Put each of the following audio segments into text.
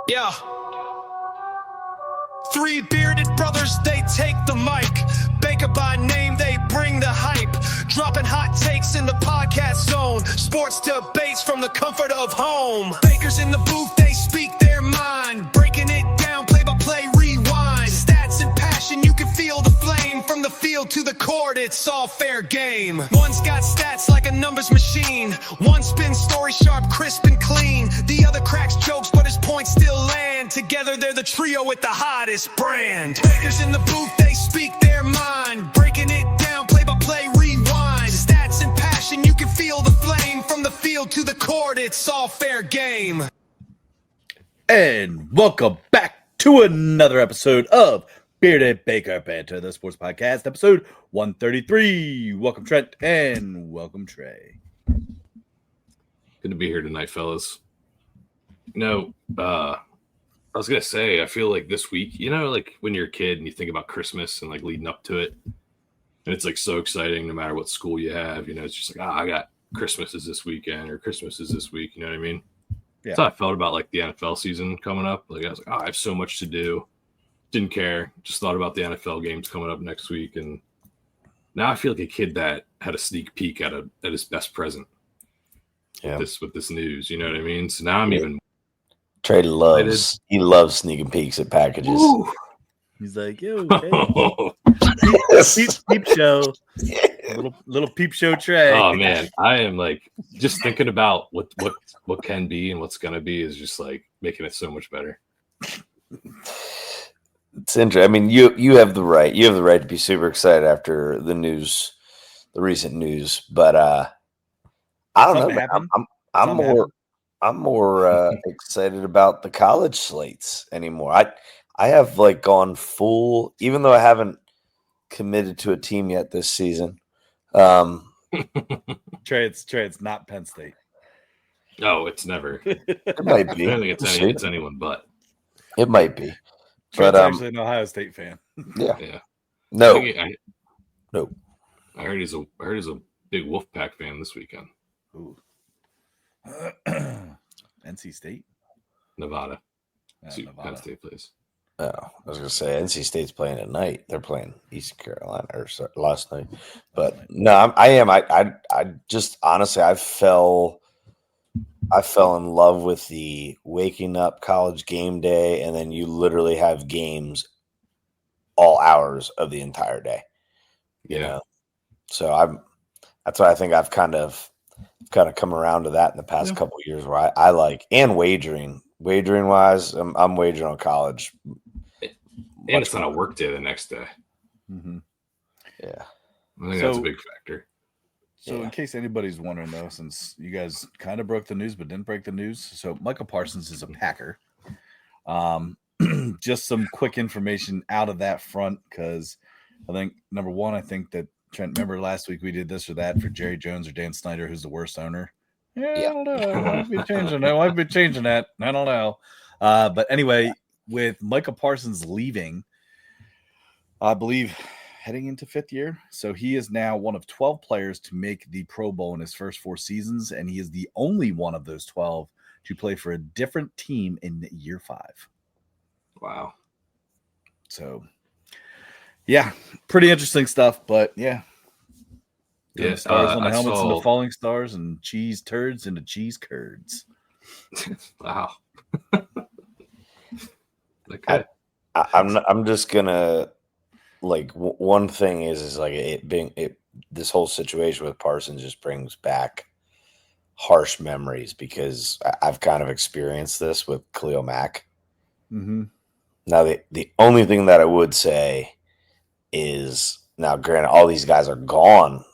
Yeah. Three bearded brothers, they take the mic. Baker by name, they bring the hype. Dropping hot takes in the podcast zone. Sports debates from the comfort of home. Bakers in the booth, they speak their mind. Breaking it down, play-by-play, rewind. Stats and passion, you can feel the flame. From the field to the court, it's all fair game. One's got stats like a numbers machine. One spins story sharp, crisp and clean. The other cracks jokes, but his points still land. Together they're the trio with the hottest brand. Bakers in the booth, they speak their mind. Breaking it down, play-by-play, rewind. Stats and passion, you can feel the flame. From the field to the court, it's all fair game. And welcome back to another episode of Bearded Baker Banter, the sports podcast, episode 133. Welcome, Trent, and welcome, Trey. Good to be here tonight, fellas. I was going to say, I feel like this week, like when you're a kid and you think about Christmas and like leading up to it, and it's like so exciting no matter what school you have, it's just like, I got Christmas is this weekend or Christmas is this week, you know what I mean? Yeah. That's how I felt about like the NFL season coming up. Like I was like, I have so much to do. Didn't care. Just thought about the NFL games coming up next week. And now I feel like a kid that had a sneak peek at his best present. Yeah. With this news, you know what I mean? So now I'm even Trey loves sneaking peeks at packages. Ooh. He's like, yo, peep show. Little peep show Trey. Oh man, I am like just thinking about what can be and what's gonna be is just like making it so much better. It's interesting. I mean, you have the right. You have the right to be super excited after the news, the recent news. But I don't know. I'm more excited about the college slates anymore. I have like gone full, even though I haven't committed to a team yet this season. Trey, it's not Penn State. No, it's never. It might be. I don't think it's anyone but. It might be. Trent's actually an Ohio State fan. Yeah. No. I heard he's a big Wolfpack fan this weekend. Ooh. NC State? Nevada. Nevada. Penn State plays. Oh, I was going to say NC State's playing at night. They're playing East Carolina last night. But no, I am. I just honestly, I fell in love with the waking up college game day, and then you literally have games all hours of the entire day. You know, so that's why I think I've kind of come around to that in the past couple of years, where I like, and wagering wise, I'm wagering on college. And it's not a work day the next day. Mm-hmm. Yeah, I think that's a big factor. So in case anybody's wondering, though, since you guys kind of broke the news but didn't break the news, so Micah Parsons is a Packer. Just some quick information out of that front, because I think, number one, I think that Trent, remember last week we did this or that for Jerry Jones or Dan Snyder, who's the worst owner? Yeah. I don't know. I might be changing that. I don't know. But anyway, with Micah Parsons leaving, I believe heading into fifth year. So he is now one of 12 players to make the Pro Bowl in his first 4 seasons, and he is the only one of those 12 to play for a different team in year 5. Wow. So, yeah, pretty interesting stuff, but yeah. Stars on the helmets into falling stars, and cheese turds into cheese curds. Wow. Okay. I'm just gonna, like, one thing is like this whole situation with Parsons just brings back harsh memories, because I've kind of experienced this with Khalil Mack. Mm-hmm. Now, the only thing that I would say is, now granted, all these guys are gone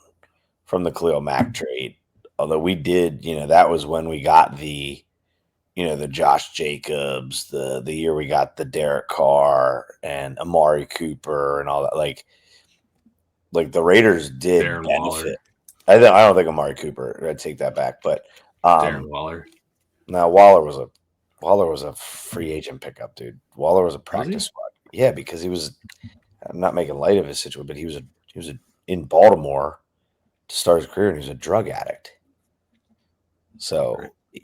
from the Khalil Mack trade, although we did, that was when we got the Josh Jacobs, the year we got the Derek Carr and Amari Cooper and all that. Like the Raiders did Darren benefit. Waller. I don't think Amari Cooper. I'd take that back, but Darren Waller. Now Waller was a free agent pickup, dude. Waller was a practice squad. Yeah, because he was. I'm not making light of his situation, but he was in Baltimore to start his career, and he was a drug addict. So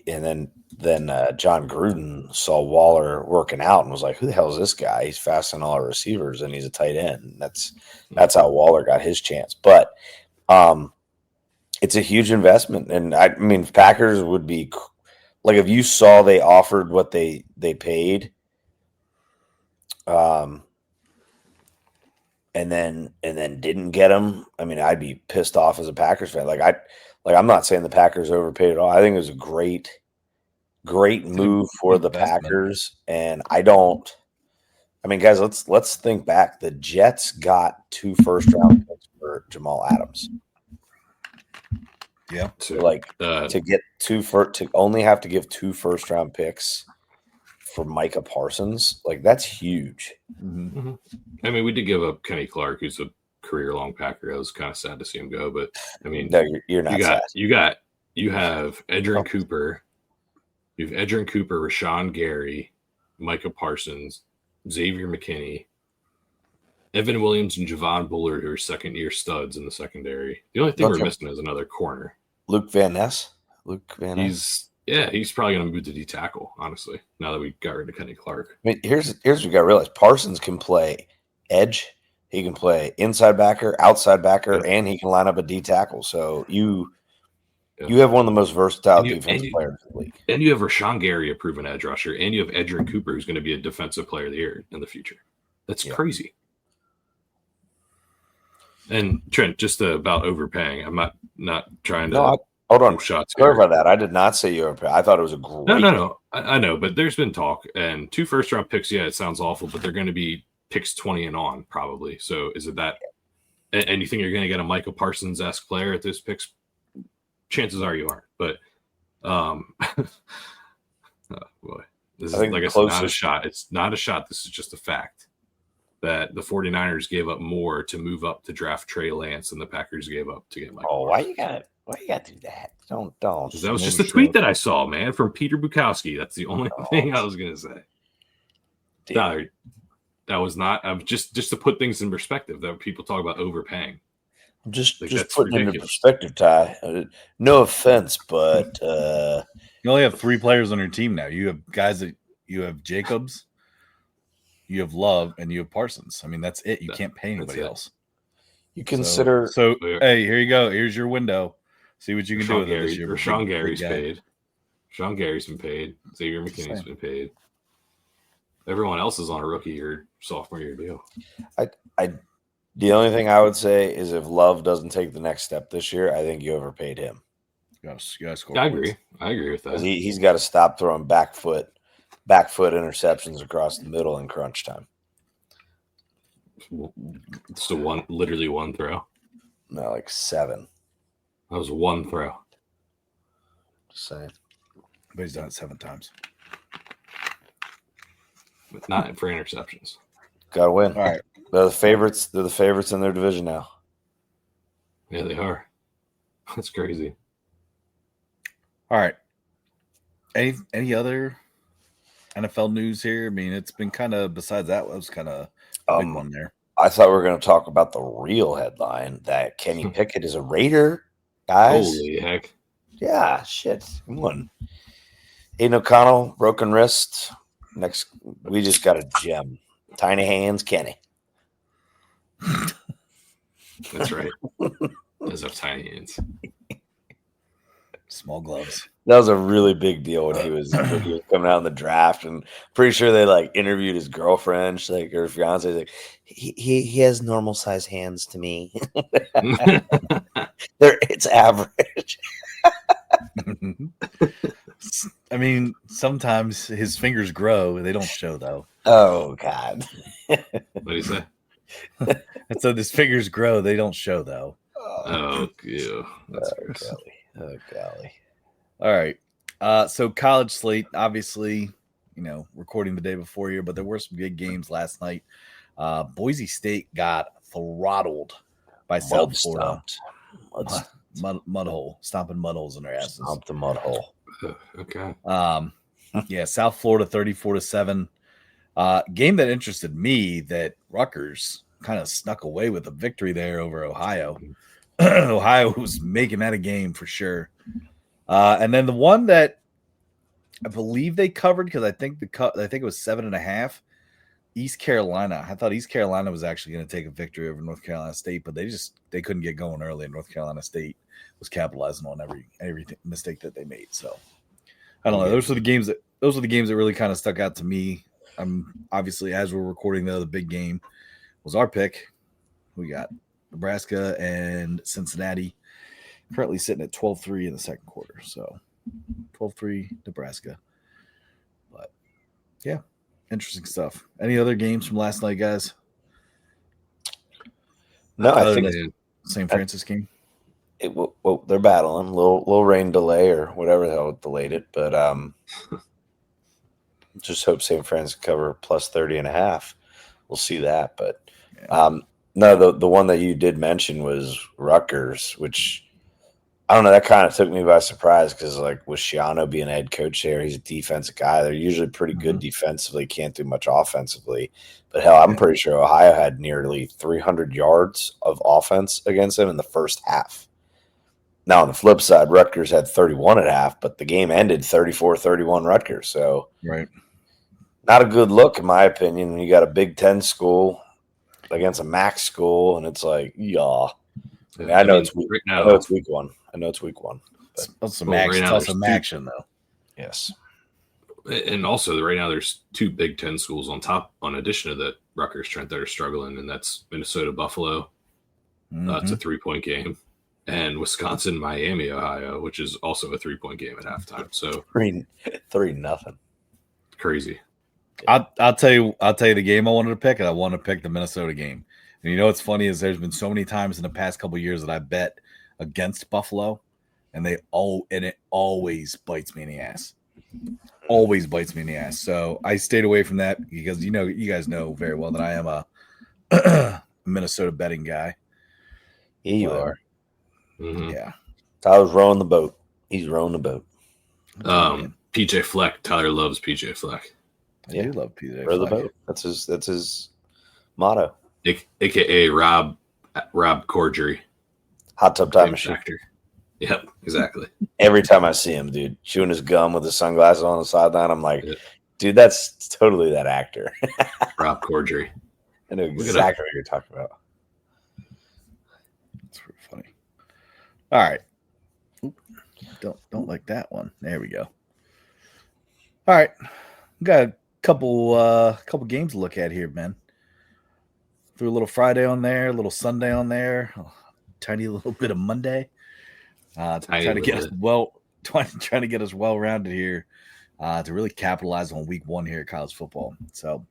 And then John Gruden saw Waller working out and was like, "Who the hell is this guy? He's faster than all our receivers, and he's a tight end." That's how Waller got his chance. But it's a huge investment, and I mean, Packers would be like if you saw they offered what they paid, and then didn't get him. I mean, I'd be pissed off as a Packers fan. I'm not saying the Packers overpaid at all. I think it was a great move for the Packers. And I mean, guys, let's think back. The Jets got 2 first-round picks for Jamal Adams. Yeah. So to get to only have to give 2 first-round picks for Micah Parsons, that's huge. Mm-hmm. I mean, we did give up Kenny Clark, who's a career-long Packer. I was kind of sad to see him go, but I mean, no, you're not. You have Edgerrin Cooper. You have Edgerrin Cooper, Rashawn Gary, Micah Parsons, Xavier McKinney, Evan Williams, and Javon Bullard, who are second-year studs in the secondary. The only thing we're missing is another corner. Luke Van Ness. He's probably going to move to D tackle, honestly, now that we got rid of Kenny Clark. I mean, here's what you got to realize. Parsons can play edge. He can play inside backer, outside backer, and he can line up a D tackle. So you have one of the most versatile defensive players in the league. And you have Rashawn Gary, a proven edge rusher, and you have Edgerrin Cooper, who's going to be a defensive player of the year in the future. That's crazy. And Trent, just about overpaying. I'm not trying to. Hold on. Shots. Clarify that. I did not say you overpaid. I thought it was a great. No. I know, but there's been talk and 2 first-round picks. Yeah, it sounds awful, but they're going to be picks 20 and on probably. So is it that? And you think you're going to get a Micah Parsons-esque player at those picks? Chances are you aren't. But oh boy, this is like I said, not a shot. It's not a shot. This is just a fact that the 49ers gave up more to move up to draft Trey Lance than the Packers gave up to get Micah. Oh, why you got to do that? Don't. That was just a tweet that I saw, man, from Peter Bukowski. That's the only thing I was going to say. No, that was not. Just to put things in perspective. That people talk about overpaying. Just putting it into perspective, Ty. No offense, but you only have 3 players on your team now. You have guys that you have Jacobs, you have Love, and you have Parsons. I mean, that's it. You can't pay anybody else. You consider. So hey, here you go. Here's your window. See what you can do with it this year. Rashawn Gary's paid. Rashawn Gary's been paid. Xavier McKinney's been paid. Everyone else is on a rookie or sophomore year deal. The only thing I would say is if Love doesn't take the next step this year, I think you overpaid him. You gotta score. I agree with that. He's got to stop throwing back foot interceptions across the middle in crunch time. So literally one throw. No, like 7. That was one throw. Just saying. But he's done it 7 times. But not for interceptions. Gotta win. All right. They're the favorites. They're the favorites in their division now. Yeah, they are. That's crazy. All right. Any other NFL news here? I mean, it's been kind of, besides that was kind of a big one there. I thought we were going to talk about the real headline that Kenny Pickett is a Raider, guys. Holy heck. Yeah, shit. Come on. Aiden O'Connell, broken wrist. Next, we just got a gem. Tiny hands, Kenny. That's right. Those have tiny hands. Small gloves. That was a really big deal when he was coming out in the draft, and pretty sure they interviewed his girlfriend. She's like, her fiance. Like, he has normal size hands to me. It's average. I mean, sometimes his fingers grow. They don't show though. Oh God. What do you say? And so his fingers grow. They don't show though. Oh, yeah. That's golly. All right. So college slate, obviously, recording the day before here, but there were some good games last night. Boise State got throttled by South Florida. Mud hole, stomping mud holes in their asses. Stomp the mud hole. Okay. South Florida 34-7. Game that interested me that Rutgers kind of snuck away with a victory there over Ohio. Ohio was making that a game for sure. And then the one that I believe they covered because I think it was 7.5. East Carolina. I thought East Carolina was actually going to take a victory over North Carolina State, but they couldn't get going early, and North Carolina State was capitalizing on every mistake that they made. So I don't know. Those were the games that really kind of stuck out to me. Obviously, as we're recording, the big game was our pick. We got Nebraska and Cincinnati currently sitting at 12-3 in the second quarter. So 12-3 Nebraska. But yeah, interesting stuff. Any other games from last night, guys? No, I think the St. Francis game. They're battling little rain delay or whatever the hell delayed it, but just hope St. Francis cover plus 30.5. We'll see that, but no, the one that you did mention was Rutgers, which I don't know. That kind of took me by surprise because, like, with Shiano being a head coach there, he's a defensive guy. They're usually pretty good defensively, can't do much offensively. But hell, I'm pretty sure Ohio had nearly 300 yards of offense against them in the first half. Now, on the flip side, Rutgers had 31 at half, but the game ended 34-31 Rutgers. So, not a good look, in my opinion, when you got a Big Ten school against a MAC school, and it's like, I know it's week one. It's some action, though. Yes. And also, right now, there's two Big Ten schools on addition to that Rutgers, Trent, that are struggling, and that's Minnesota, Buffalo. It's a 3-point game. And Wisconsin, Miami, Ohio, which is also a 3-point game at halftime. So 3-0. Crazy. I'll tell you the game I wanted to pick, and I want to pick the Minnesota game. And you know what's funny is there's been so many times in the past couple of years that I bet against Buffalo, and it always bites me in the ass. Always bites me in the ass. So I stayed away from that because you guys know very well that I am a Minnesota betting guy. Yeah, you are. Mm-hmm. Yeah. Tyler's rowing the boat. He's rowing the boat. PJ Fleck. Tyler loves PJ Fleck. I do love PJ Row the Fleck. boat. That's his motto. AKA Rob Corddry. Hot tub time machine. Actor. Yep, exactly. Every time I see him, dude, chewing his gum with his sunglasses on the sideline, I'm like, dude, that's totally that actor. Rob Corddry. I know exactly what you're talking about. That's pretty funny. All right. Don't like that one. There we go. All right. We got a couple games to look at here, man. Threw a little Friday on there, a little Sunday on there, a tiny little bit of Monday. Trying to get us well rounded here to really capitalize on week one here at college football. So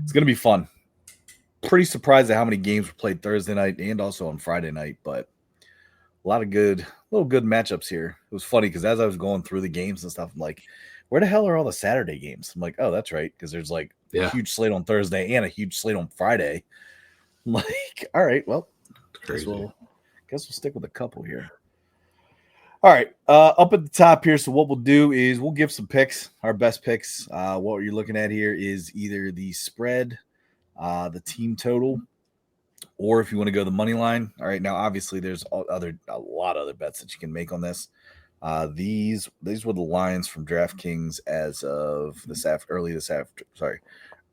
it's going to be fun. Pretty surprised at how many games were played Thursday night and also on Friday night, but a lot of good matchups here. It was funny because as I was going through the games and stuff, I'm like, where the hell are all the Saturday games? I'm like, oh, that's right, because there's like a huge slate on Thursday and a huge slate on Friday. I'm like, all right, well, guess we'll stick with a couple here. All right, up at the top here. So what we'll do is we'll give some picks, our best picks. What you're looking at here is either the spread, the team total, or if you want to go the money line. All right, now obviously there's a lot of other bets that you can make on this. These were the lines from DraftKings as of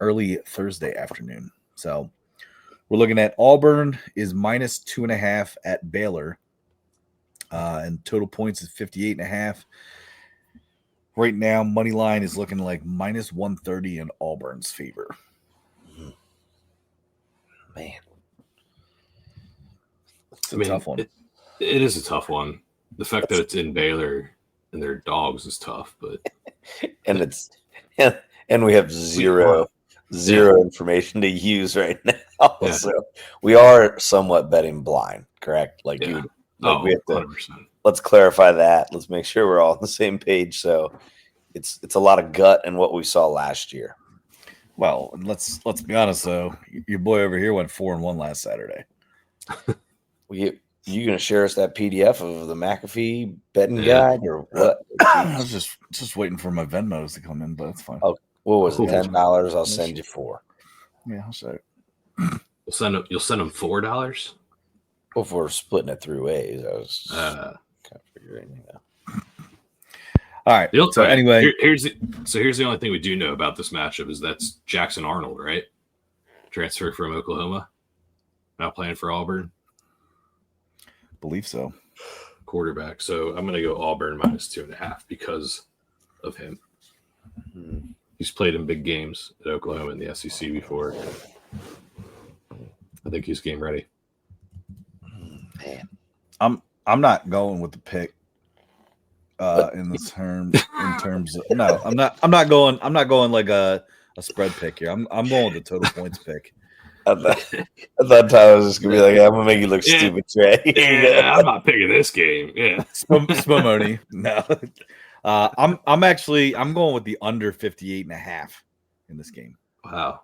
early Thursday afternoon. So we're looking at Auburn is minus 2.5 at Baylor. And total points is 58.5. Right now, money line is looking like minus 130 in Auburn's favor. Man, it's a tough one. It is a tough one. The fact that it's in Baylor and they're dogs is tough, but and we have zero information to use right now. Yeah. So we are somewhat betting blind, correct? Like we have to 100%. Let's clarify that. Let's make sure we're all on the same page. So it's a lot of gut in what we saw last year. Well, let's be honest though. Your boy over here went 4-1 last Saturday. You gonna share us that PDF of the McAfee betting guide or what? I was just waiting for my Venmos to come in, but it's fine. Oh, what was it? $10? I'll send you $4. Yeah, I'll show it. You'll send them $4? Well, if we're splitting it 3 ways, I was kind of figuring, All right. So anyway, here's the only thing we do know about this matchup is that's Jackson Arnold, right? Transfer from Oklahoma, now playing for Auburn. Believe so. Quarterback. So I'm going to go Auburn -2.5 because of him. He's played in big games at Oklahoma in the SEC before. I think he's game ready. Man. I'm not going with the pick in terms of no, I'm not going like a spread pick here. I'm going with the total points pick. At that time I was just gonna be like, I'm gonna make you look stupid, Trey. Yeah, I'm not picking this game. Yeah. Spumoni. No. I'm going with the under 58.5 in this game. Wow.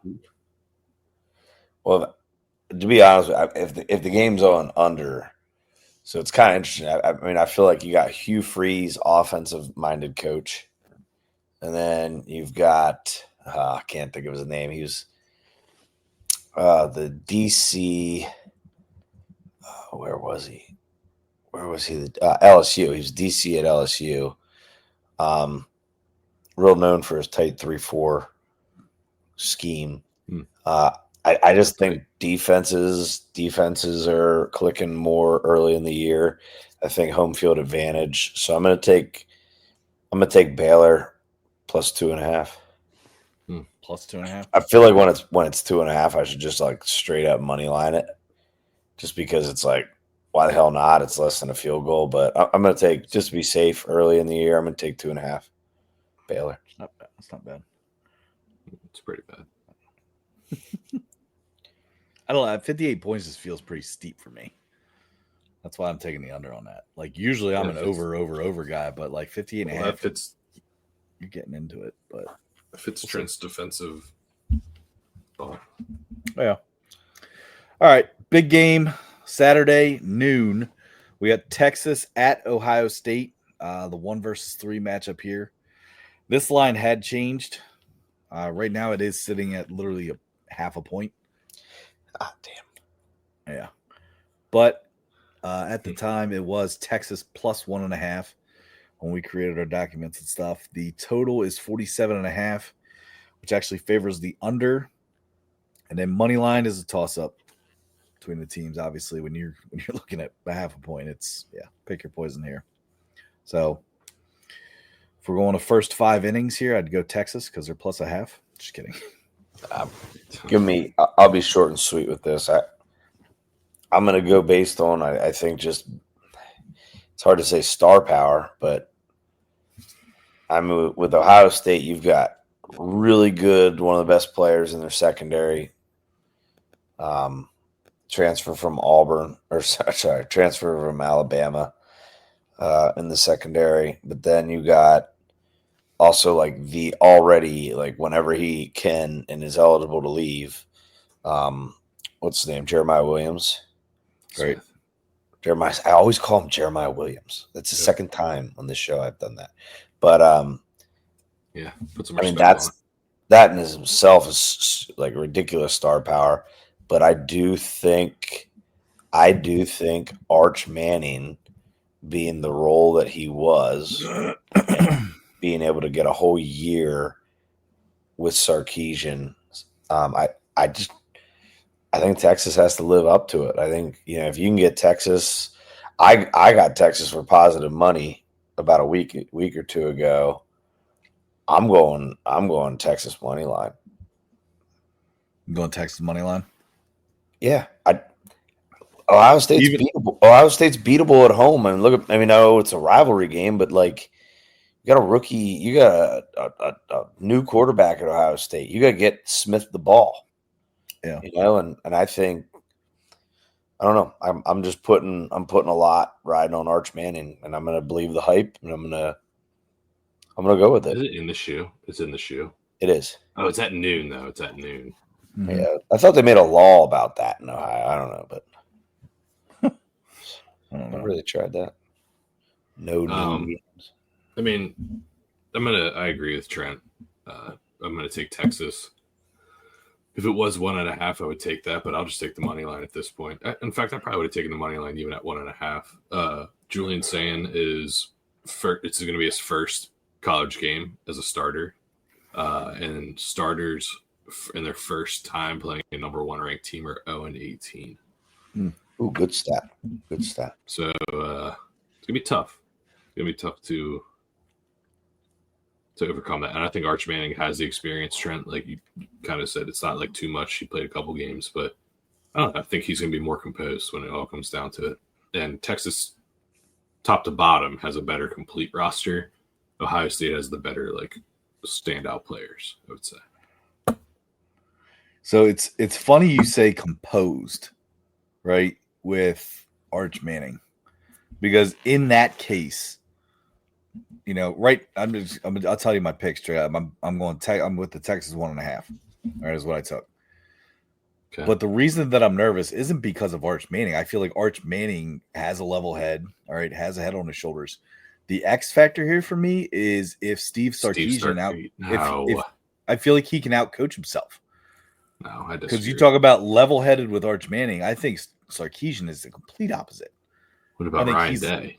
Well, to be honest, if the game's on under, so it's kind of interesting. I mean, I feel like you got Hugh Freeze, offensive-minded coach, and then you've got I can't think of his name. He was the DC. Where was he? LSU. He was DC at LSU. Real known for his tight 3-4 scheme. I just think defenses are clicking more early in the year. I think home field advantage. So I'm gonna take Baylor +2.5. +2.5. I feel like when it's 2.5, I should just like straight up money line it, just because it's like, why the hell not? It's less than a field goal, but I'm gonna take, just to be safe early in the year, I'm gonna take 2.5. Baylor. It's not bad. It's not bad. It's pretty bad. I don't know. 58 points just feels pretty steep for me. That's why I'm taking the under on that. Like usually I'm an over guy, but like 58.5, you're getting into it. But if it's Trent's defensive, yeah. All right, big game Saturday noon. We got Texas at Ohio State. The 1 versus 3 matchup here. This line had changed. Right now it is sitting at literally a half a point. Ah, damn. Yeah. But at the time, it was Texas +1.5 when we created our documents and stuff. The total is 47.5, which actually favors the under. And then money line is a toss-up between the teams. Obviously, when you're looking at a half a point, it's pick your poison here. So if we're going to first 5 innings here, I'd go Texas because they're +0.5. Just kidding. I'll be short and sweet with this. I'm going to go based on, I think, just, it's hard to say star power, but with Ohio State, you've got really good, one of the best players in their secondary. Transfer from Auburn, transfer from Alabama in the secondary. But then you got also like the already, like whenever he can and is eligible to leave, what's his name? Jeremiah Williams. Great. Jeremiah. I always call him Jeremiah Williams. That's the second time on this show I've done that. But put some I mean, respect on it. that in himself is like ridiculous star power. But I do think Arch Manning, being the role that he was, being able to get a whole year with Sarkisian, I think Texas has to live up to it. I think, if you can get Texas, I got Texas for positive money about a week or two ago. I'm going Texas money line. I'm going Texas money line. Yeah, Ohio State's beatable. Ohio State's beatable at home. And I know it's a rivalry game, but like, you got a rookie, you got a new quarterback at Ohio State. You got to get Smith the ball. Yeah, and I think, I don't know. I'm putting a lot riding on Arch Manning, and I'm gonna believe the hype, and I'm gonna go with it. Is it in the shoe? It's in the shoe. It is. Oh, it's at noon though. It's at noon. Mm-hmm. Yeah, I thought they made a law about that in Ohio. I don't know, but I haven't really tried that. No games. I mean, I agree with Trent. I'm gonna take Texas. If it was 1.5, I would take that, but I'll just take the money line at this point. In fact, I probably would have taken the money line even at 1.5. Julian Sand it's going to be his first college game as a starter, and starters in their first time playing a number 1 ranked team are 0-18. Ooh, good stat. Good stat. So it's gonna be tough. It's gonna be tough to overcome that. And I think Arch Manning has the experience. Trent, like you kind of said, it's not like too much. He played a couple games, but I don't know. I think he's gonna be more composed when it all comes down to it. And Texas, top to bottom, has a better complete roster. Ohio State has the better like standout players, I would say. So it's funny you say composed, right, with Arch Manning, because in that case, you know, right, I'll tell you my picks straight up. I'm with the Texas 1.5. All right, is what I took. Okay. But the reason that I'm nervous isn't because of Arch Manning. I feel like Arch Manning has a level head, all right, has a head on his shoulders. The X factor here for me is if Steve Sarkisian if I feel like he can outcoach himself. No, I disagree. Because you talk about level-headed with Arch Manning, I think Sarkisian is the complete opposite. What about Ryan Day?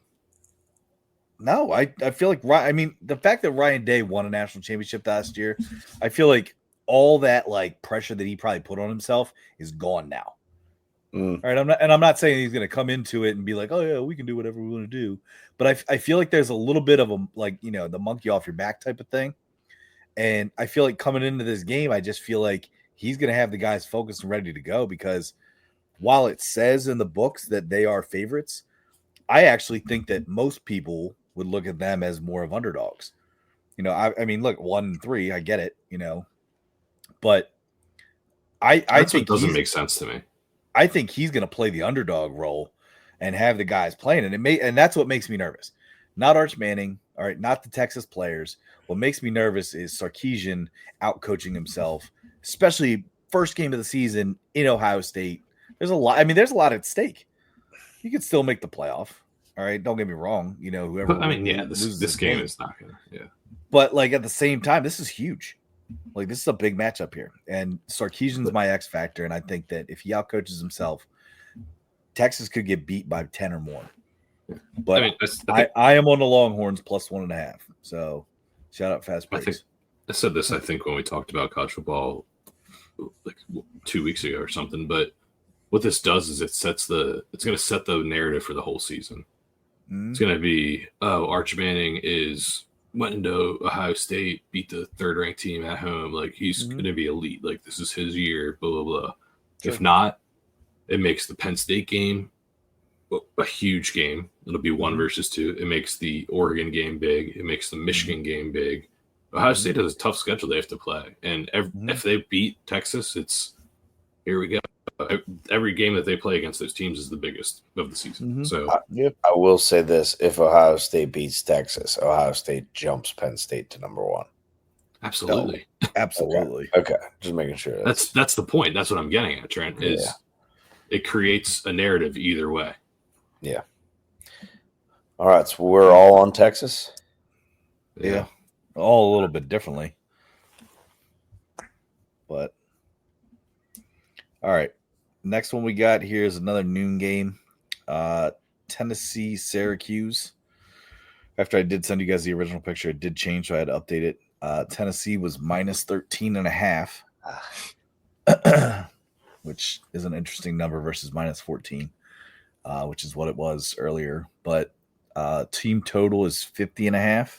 No, I feel like the fact that Ryan Day won a national championship last year, I feel like all that like pressure that he probably put on himself is gone now. All right, I'm not saying he's going to come into it and be like, oh yeah, we can do whatever we want to do, but I feel like there's a little bit of a like, you know, the monkey off your back type of thing, and I feel like coming into this game, I just feel like he's going to have the guys focused and ready to go, because while it says in the books that they are favorites, I actually think that most people would look at them as more of underdogs. You know, I mean, look, 1-3, I get it, you know, but I think it doesn't make sense to me. I think he's going to play the underdog role and have the guys playing, and that's what makes me nervous. Not Arch Manning, all right, not the Texas players. What makes me nervous is Sarkisian out-coaching himself, especially first game of the season in Ohio State. There's a lot. I mean, there's a lot at stake. You could still make the playoff. All right, don't get me wrong. You know, whoever. I mean, yeah, this game is not gonna. Yeah, but like at the same time, this is huge. Like this is a big matchup here, and Sarkisian's my X factor, and I think that if he outcoaches himself, Texas could get beat by 10 or more. But I am on the Longhorns plus 1.5. So shout out Fast Breaks. I said this, I think, when we talked about college football like 2 weeks ago or something. But what this does is it's going to set the narrative for the whole season. Mm-hmm. It's going to be, Arch Manning went into Ohio State, beat the 3rd-ranked team at home. Like, he's going to be elite. Like, this is his year, blah, blah, blah. Sure. If not, it makes the Penn State game a huge game. It'll be 1 versus 2. It makes the Oregon game big. It makes the Michigan game big. Ohio State has a tough schedule they have to play. And if they beat Texas, it's here we go. Every game that they play against those teams is the biggest of the season. Mm-hmm. So I will say this: if Ohio State beats Texas, Ohio State jumps Penn State to number 1. Absolutely, absolutely. Okay, just making sure. That's the point. That's what I'm getting at, Trent. Is it creates a narrative either way. Yeah. All right, so we're all on Texas. Yeah, all a little bit differently, but all right. Next one we got here is another noon game. Tennessee, Syracuse. After I did send you guys the original picture, it did change, so I had to update it. Tennessee was minus 13.5, which is an interesting number versus minus 14, which is what it was earlier. But team total is 50.5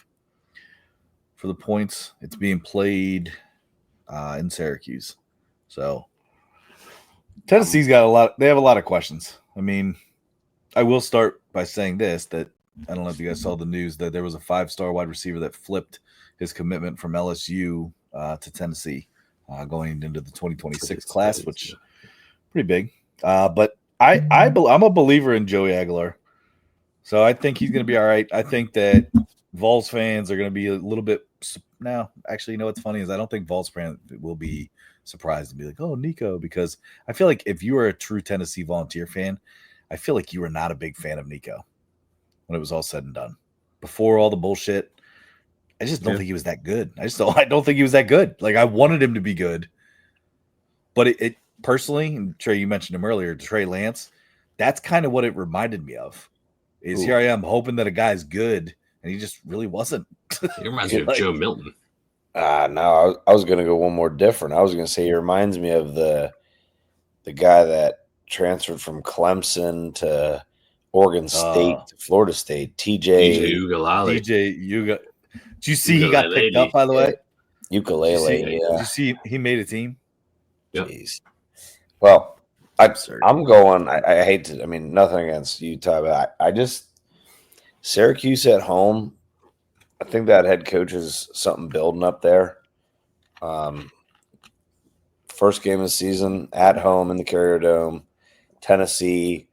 for the points. It's being played in Syracuse. So Tennessee's got a lot. They have a lot of questions. I mean, I will start by saying this, that I don't know if you guys saw the news that there was a 5-star wide receiver that flipped his commitment from LSU to Tennessee going into the 2026 class, which is pretty big. But I'm a believer in Joey Aguilar. So I think he's going to be all right. I think that Vols fans are going to be a little bit – now, actually, you know what's funny is I don't think Vols fans will be – surprised and be like, oh, Nico, because I feel like if you were a true Tennessee Volunteer fan, I feel like you were not a big fan of Nico when it was all said and done. Before all the bullshit, I just don't think he was that good. I don't think he was that good. Like, I wanted him to be good, but it personally, and Trey, you mentioned him earlier, Trey Lance, that's kind of what it reminded me of. Is here I am hoping that a guy's good, and he just really wasn't. He reminds me of Joe Milton. No, I was going to go one more different. I was going to say he reminds me of the guy that transferred from Clemson to Oregon State to Florida State, TJ Ugalele. Did you see he got picked up, by the way? Ukulele. Did you see he made a team? Yep. Jeez. Well, I'm going. I hate to. I mean, nothing against Utah, but I just Syracuse at home. I think that head coach is something building up there. First game of the season at home in the Carrier Dome, Tennessee.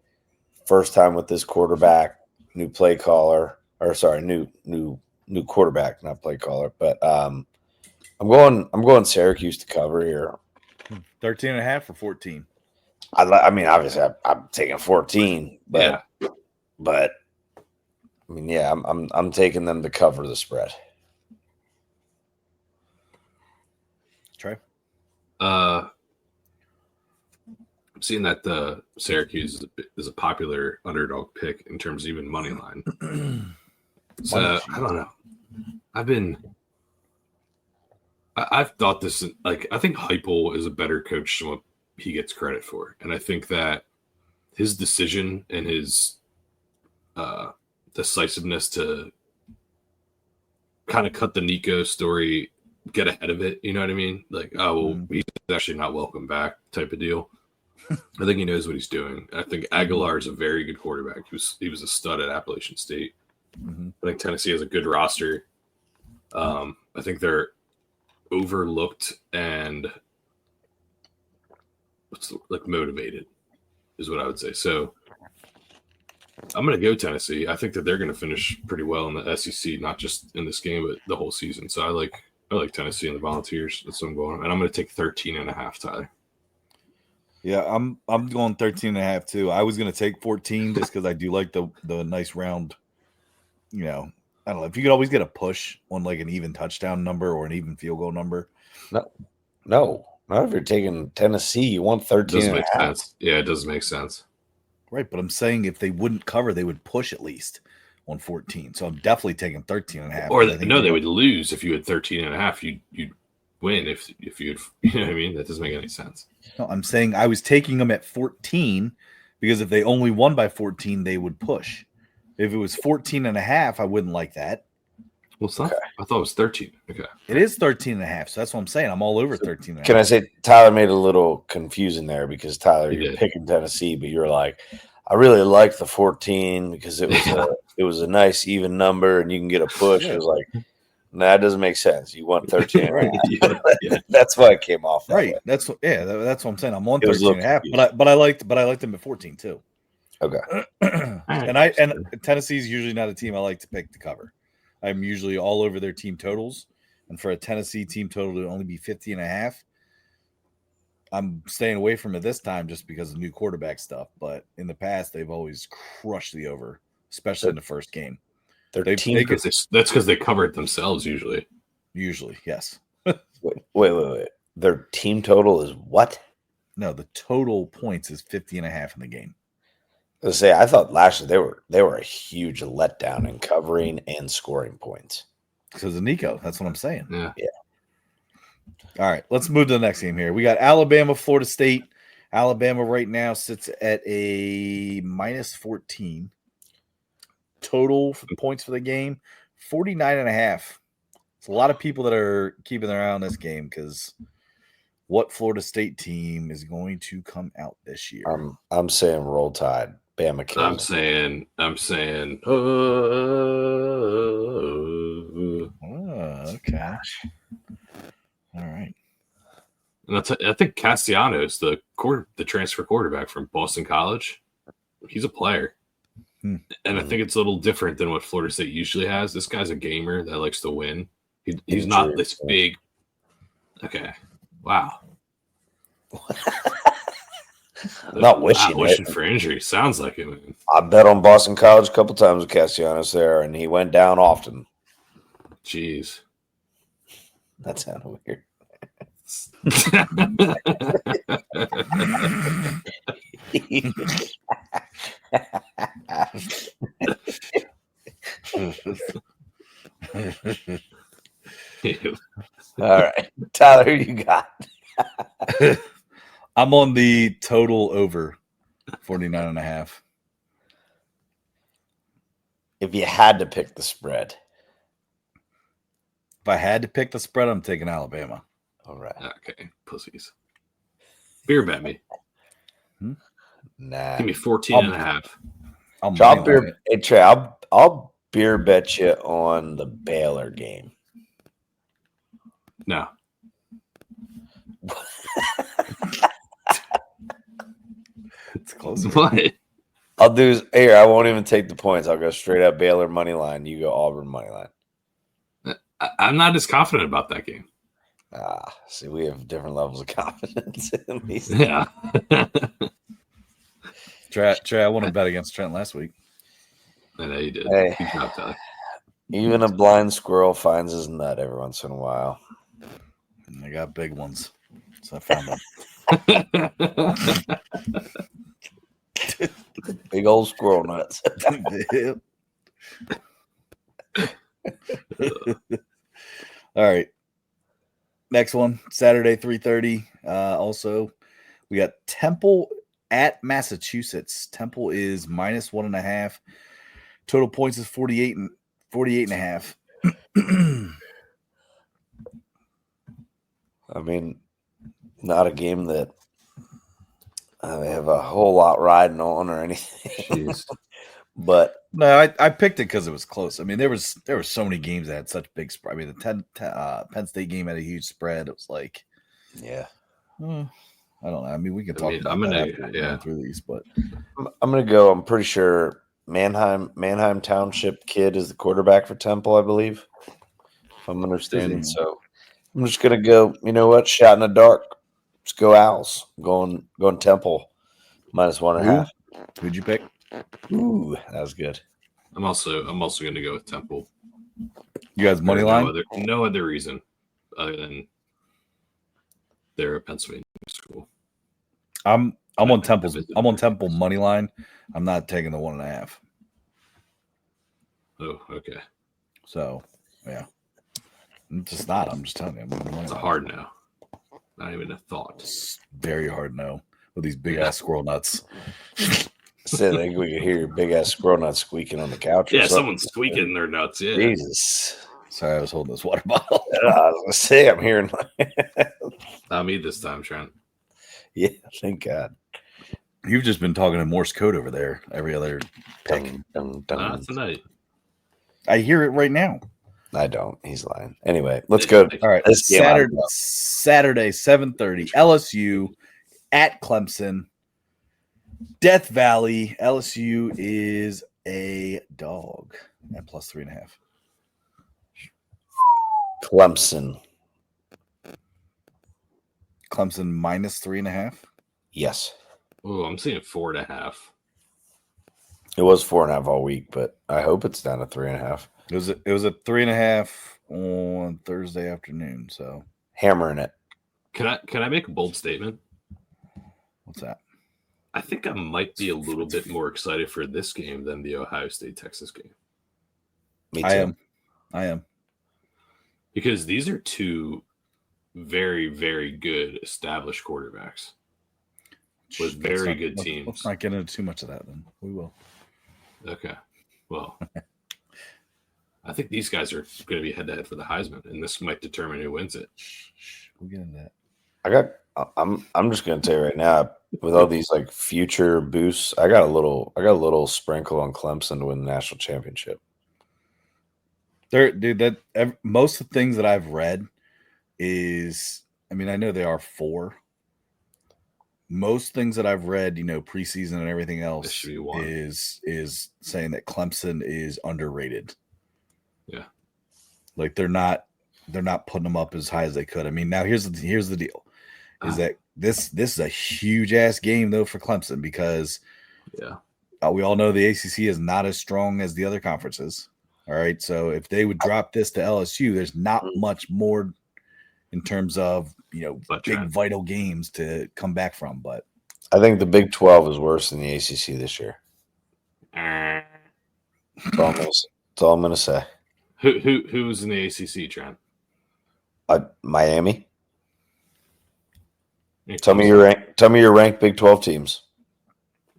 First time with this quarterback, new play caller, or sorry, new quarterback, not play caller. But I'm going Syracuse to cover here. 13.5 or 14. I mean, obviously, I'm taking 14, but Yeah. but I mean, yeah, I'm taking them to cover the spread. Trey? I'm seeing that the Syracuse is a popular underdog pick in terms of even money line. So I don't know. I've thought this, like, I think Heupel is a better coach than what he gets credit for. And I think that his decision and his decisiveness to kind of cut the Nico story, get ahead of it, you know what I mean? Like, oh, well, he's actually not welcome back type of deal. I think he knows what he's doing. I think Aguilar is a very good quarterback. He was a stud at Appalachian State. I think Tennessee has a good roster. I think they're overlooked and motivated is what I would say. So I'm going to go Tennessee. I think that they're going to finish pretty well in the SEC, not just in this game, but the whole season. So I like Tennessee and the Volunteers. That's what I'm going. And I'm going to take 13.5, Tyler. Yeah, I'm going 13.5 too. I was going to take 14 just because I do like the nice round. You know, I don't know if you could always get a push on like an even touchdown number or an even field goal number. No. Not if you're taking Tennessee. You want 13. Doesn't make sense. Yeah, it doesn't make sense. Right, but I'm saying if they wouldn't cover, they would push at least on 14. So I'm definitely taking 13.5. Or they would lose if you had 13.5. You'd win if you'd, you know what I mean? That doesn't make any sense. No, I'm saying I was taking them at 14 because if they only won by 14, they would push. If it was 14.5, I wouldn't like that. Well, it's not. Okay. I thought it was 13. Okay. It is 13.5. So that's what I'm saying. I'm all over 13.5. Can I say Tyler made a little confusing there because Tyler, you're picking Tennessee, but you're like, I really like the 14 because it was a nice even number and you can get a push. It was like, that doesn't make sense. You want 13. Right. That's why it came off. Right. That's what I'm saying. I'm on 13.5, but I liked them at 14 too. Okay. and Tennessee's usually not a team I like to pick to cover. I'm usually all over their team totals. And for a Tennessee team total to only be 50.5, I'm staying away from it this time just because of new quarterback stuff. But in the past, they've always crushed the over, especially in the first game. That's because they cover it themselves usually. Usually, yes. Wait. Their team total is what? No, the total points is 50.5 in the game. I thought last year they were a huge letdown in covering and scoring points. Because of Nico. That's what I'm saying. Yeah. All right, let's move to the next game here. We got Alabama, Florida State. Alabama right now sits at a minus 14. Total points for the game, 49.5. It's a lot of people that are keeping their eye on this game because what Florida State team is going to come out this year? I'm saying roll Tide. Bama kills. I'm saying. Okay. All right. And I think Castellanos, the transfer quarterback from Boston College, he's a player. And I think it's a little different than what Florida State usually has. This guy's a gamer that likes to win. He's not this big. Okay. Wow. Not wishing for injury. Sounds like it. Man. I bet on Boston College a couple times with Castellanos there, and he went down often. Jeez. That sounded weird. Ew. All right, Tyler, who you got? I'm on the total over 49.5. If you had to pick the spread. If I had to pick the spread, I'm taking Alabama. All right. Okay, pussies. Beer bet me. Nah. Give me 14.5. I'll beer, hey, Trey, I'll beer bet you on the Baylor game. No. It's close. What? I'll do here. I won't even take the points. I'll go straight up Baylor money line. You go Auburn money line. I'm not as confident about that game. See, we have different levels of confidence in these. Yeah. Trey, I won a bet against Trent last week. I know you did. Hey. Good job, Tyler. Even a blind squirrel finds his nut every once in a while. And I got big ones, so I found them. Big old squirrel nuts. All right. Next one, Saturday, 3:30. Also, we got Temple at Massachusetts. Temple is -1.5. Total points is 48.5. I mean, not a game that I have a whole lot riding on or anything. But no, I picked it because it was close. I mean, there were so many games that had such big spread. I mean, the Penn State game had a huge spread. It was like, yeah, I don't know. I mean, we can talk about that through these, but I'm gonna go. I'm pretty sure Manheim Township kid is the quarterback for Temple, I believe, if I'm understanding. So I'm just gonna go. You know what? Shot in the dark. Let's go Owls. Going Temple -1.5. Who'd you pick? Ooh, that was good. I'm also going to go with Temple. You guys money line? No other reason other than they're a Pennsylvania school. I'm on Temple's. I'm on Temple money line. I'm not taking the 1.5. Oh, okay. So yeah, I'm just not. I'm just telling you. It's a hard no. Not even a thought. It's very hard no with these big ass squirrel nuts. I think we could hear your big ass squirrel nuts squeaking on the couch. Yeah, someone's squeaking their nuts. Yeah. Jesus. Sorry, I was holding this water bottle. I was gonna say, I'm hearing. Not me this time, Trent. Yeah, thank God. You've just been talking in Morse code over there. Every other pick. Not tonight. I hear it right now. I don't. He's lying. Anyway, let's go. All right. Saturday, 7:30. LSU at Clemson. Death Valley. LSU is a dog at +3.5. Clemson. Clemson -3.5. Yes. Oh, I'm seeing 4.5. It was 4.5 all week, but I hope it's down to 3.5. It was a 3.5 on Thursday afternoon. So hammering it. Can I make a bold statement? What's that? I think I might be a little bit more excited for this game than the Ohio State-Texas game. Me too. I am. Because these are two very, very good established quarterbacks with very good teams. Let's not get into too much of that then. We will. Okay. Well, I think these guys are going to be head-to-head for the Heisman, and this might determine who wins it. We'll get into that. I'm just gonna tell you right now, with all these like future boosts, I got a little sprinkle on Clemson to win the national championship. Most of the things that I've read is, I mean, I know they are 4. Most things that I've read, preseason and everything else is saying that Clemson is underrated. Yeah. Like they're not putting them up as high as they could. I mean, now here's the deal. Is that this is a huge ass game though for Clemson because we all know the ACC is not as strong as the other conferences. All right, so if they would drop this to LSU, there's not much more in terms of big vital games to come back from. But I think the Big 12 is worse than the ACC this year. That's all I'm gonna say. Who's in the ACC, Trent? Miami. Any Tell me close? your rank. Tell me your ranked Big 12 teams.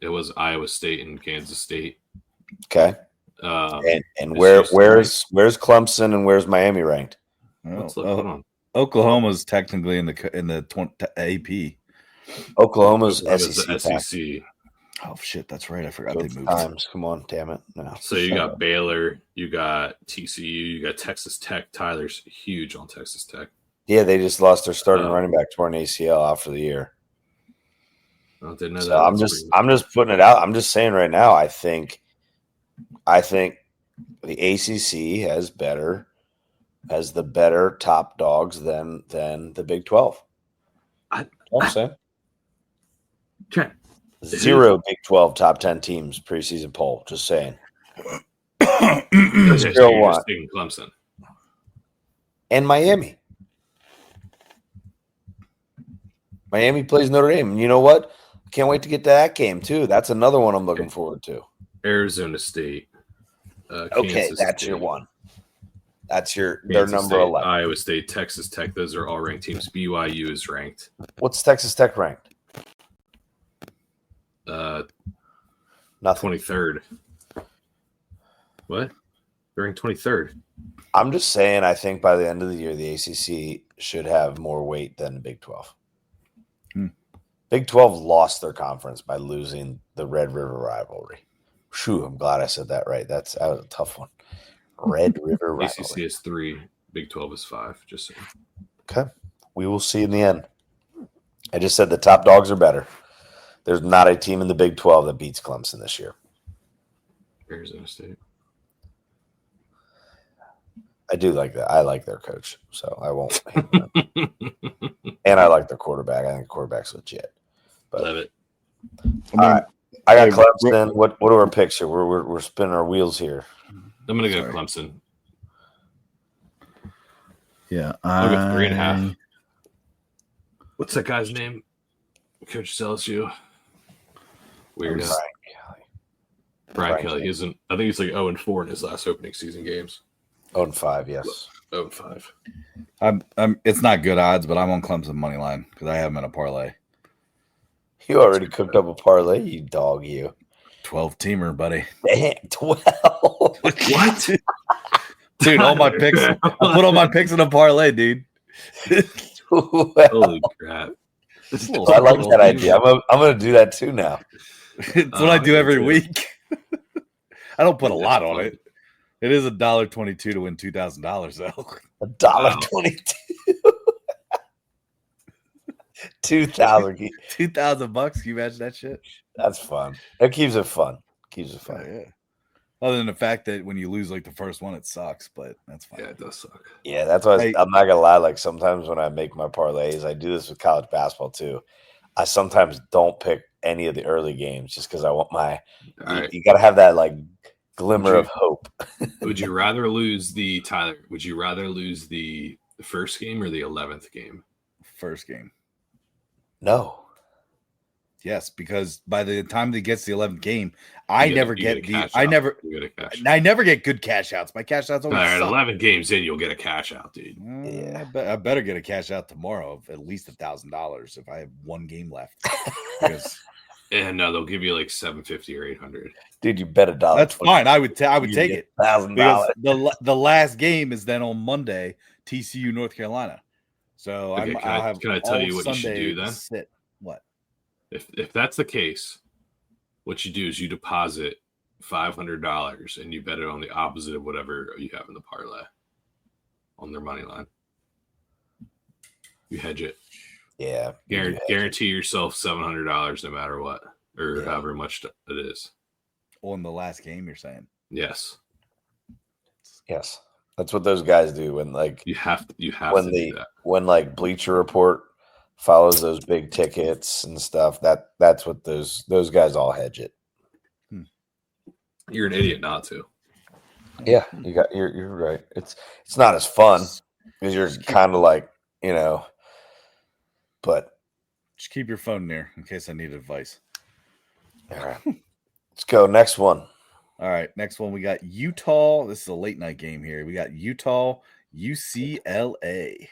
It was Iowa State and Kansas State. Okay. Um, And is where's Clemson and where's Miami ranked? What's up? Hold on. Oklahoma's technically in the AP. Oklahoma's Oklahoma's SEC. the SEC. Oh shit, that's right. I forgot they moved. Times. Come on, damn it. No. So you got Baylor, you got TCU, you got Texas Tech. Tyler's huge on Texas Tech. Yeah, they just lost their starting running back torn ACL after the year. I didn't know So that. I'm just putting it out. I'm just saying right now. I think the ACC has the better top dogs than the Big 12. I'm saying Trent, 0 Big 12 top 10 teams preseason poll. Just saying. okay, so Zero you're one. just taking Clemson. And Miami. Miami plays Notre Dame. And you know what? Can't wait to get to that game, too. That's another one I'm looking forward to. Arizona State. Okay, Kansas that's State, your one. Their Kansas number State, 11. Iowa State, Texas Tech. Those are all ranked teams. BYU is ranked. What's Texas Tech ranked? Nothing. Nothing. 23rd. What? They're ranked 23rd. I'm just saying I think by the end of the year, the ACC should have more weight than the Big 12. Big 12 lost their conference by losing the Red River rivalry. Phew, I'm glad I said that right. That was a tough one. Red River rivalry. ACC is 3. Big 12 is 5. Just saying. Okay. We will see in the end. I just said the top dogs are better. There's not a team in the Big 12 that beats Clemson this year. Arizona State. I do like that. I like their coach, so I won't hate them. And I like their quarterback. I think the quarterback's legit. But, Love it. all right. I got Clemson. What are our picks here? We're spinning our wheels here. I'm going to go Clemson. Yeah. I'll go 3.5. What's that guy's name? Coach LSU. Weird. Brian Kelly. He isn't. I think he's like 0-4 in his last opening season games. 0-5, yes. 0-5. It's not good odds, but I'm on Clemson money line because I have him in a parlay. You already cooked up a parlay, you dog, you. 12-teamer, buddy. Damn, 12. What? Dude, all my picks. I put all my picks in a parlay, dude. Holy crap. I like that idea. I'm going to do that too now. It's what I do every week. I don't put a lot on it. It is $1.22 to win $2,000 though. $1.22. 2,000. $2,000. Can you imagine that shit? That's fun. That keeps it fun. Yeah. Other than the fact that when you lose like the first one, it sucks, but that's fine. Yeah, it does suck. Yeah, that's why I'm not gonna lie. Like sometimes when I make my parlays, I do this with college basketball too. I sometimes don't pick any of the early games just because I want my. You got to have that like glimmer of hope. Would you rather lose the Tyler? Would you rather lose the first game or the 11th game? First game. Oh. No. Yes, because by the time that gets the 11th game, I never get good cash outs. My cash outs always suck. 11 games in, you'll get a cash out, dude. Yeah, I better get a cash out tomorrow of at least $1,000 if I have one game left. And they'll give you like $750 or $800. Dude, you bet $1. That's fine. I would take it. $1,000. The last game is then on Monday, TCU North Carolina. So okay, can I tell you what you should do then? What? If that's the case, what you do is you deposit $500 and you bet it on the opposite of whatever you have in the parlay on their money line. You hedge it. Yeah. Guarantee yourself $700 no matter what, or however much it is. On the last game, you're saying? Yes. Yes. That's what those guys do when like you have to do that. When like Bleacher Report follows those big tickets and stuff. That's what those guys all hedge it. You're an idiot not to. Yeah, you're right. It's not as fun because you're kind of like, but just keep your phone near in case I need advice. All right. Let's go. Next one. All right, next one we got Utah. This is a late night game here. We got Utah, UCLA.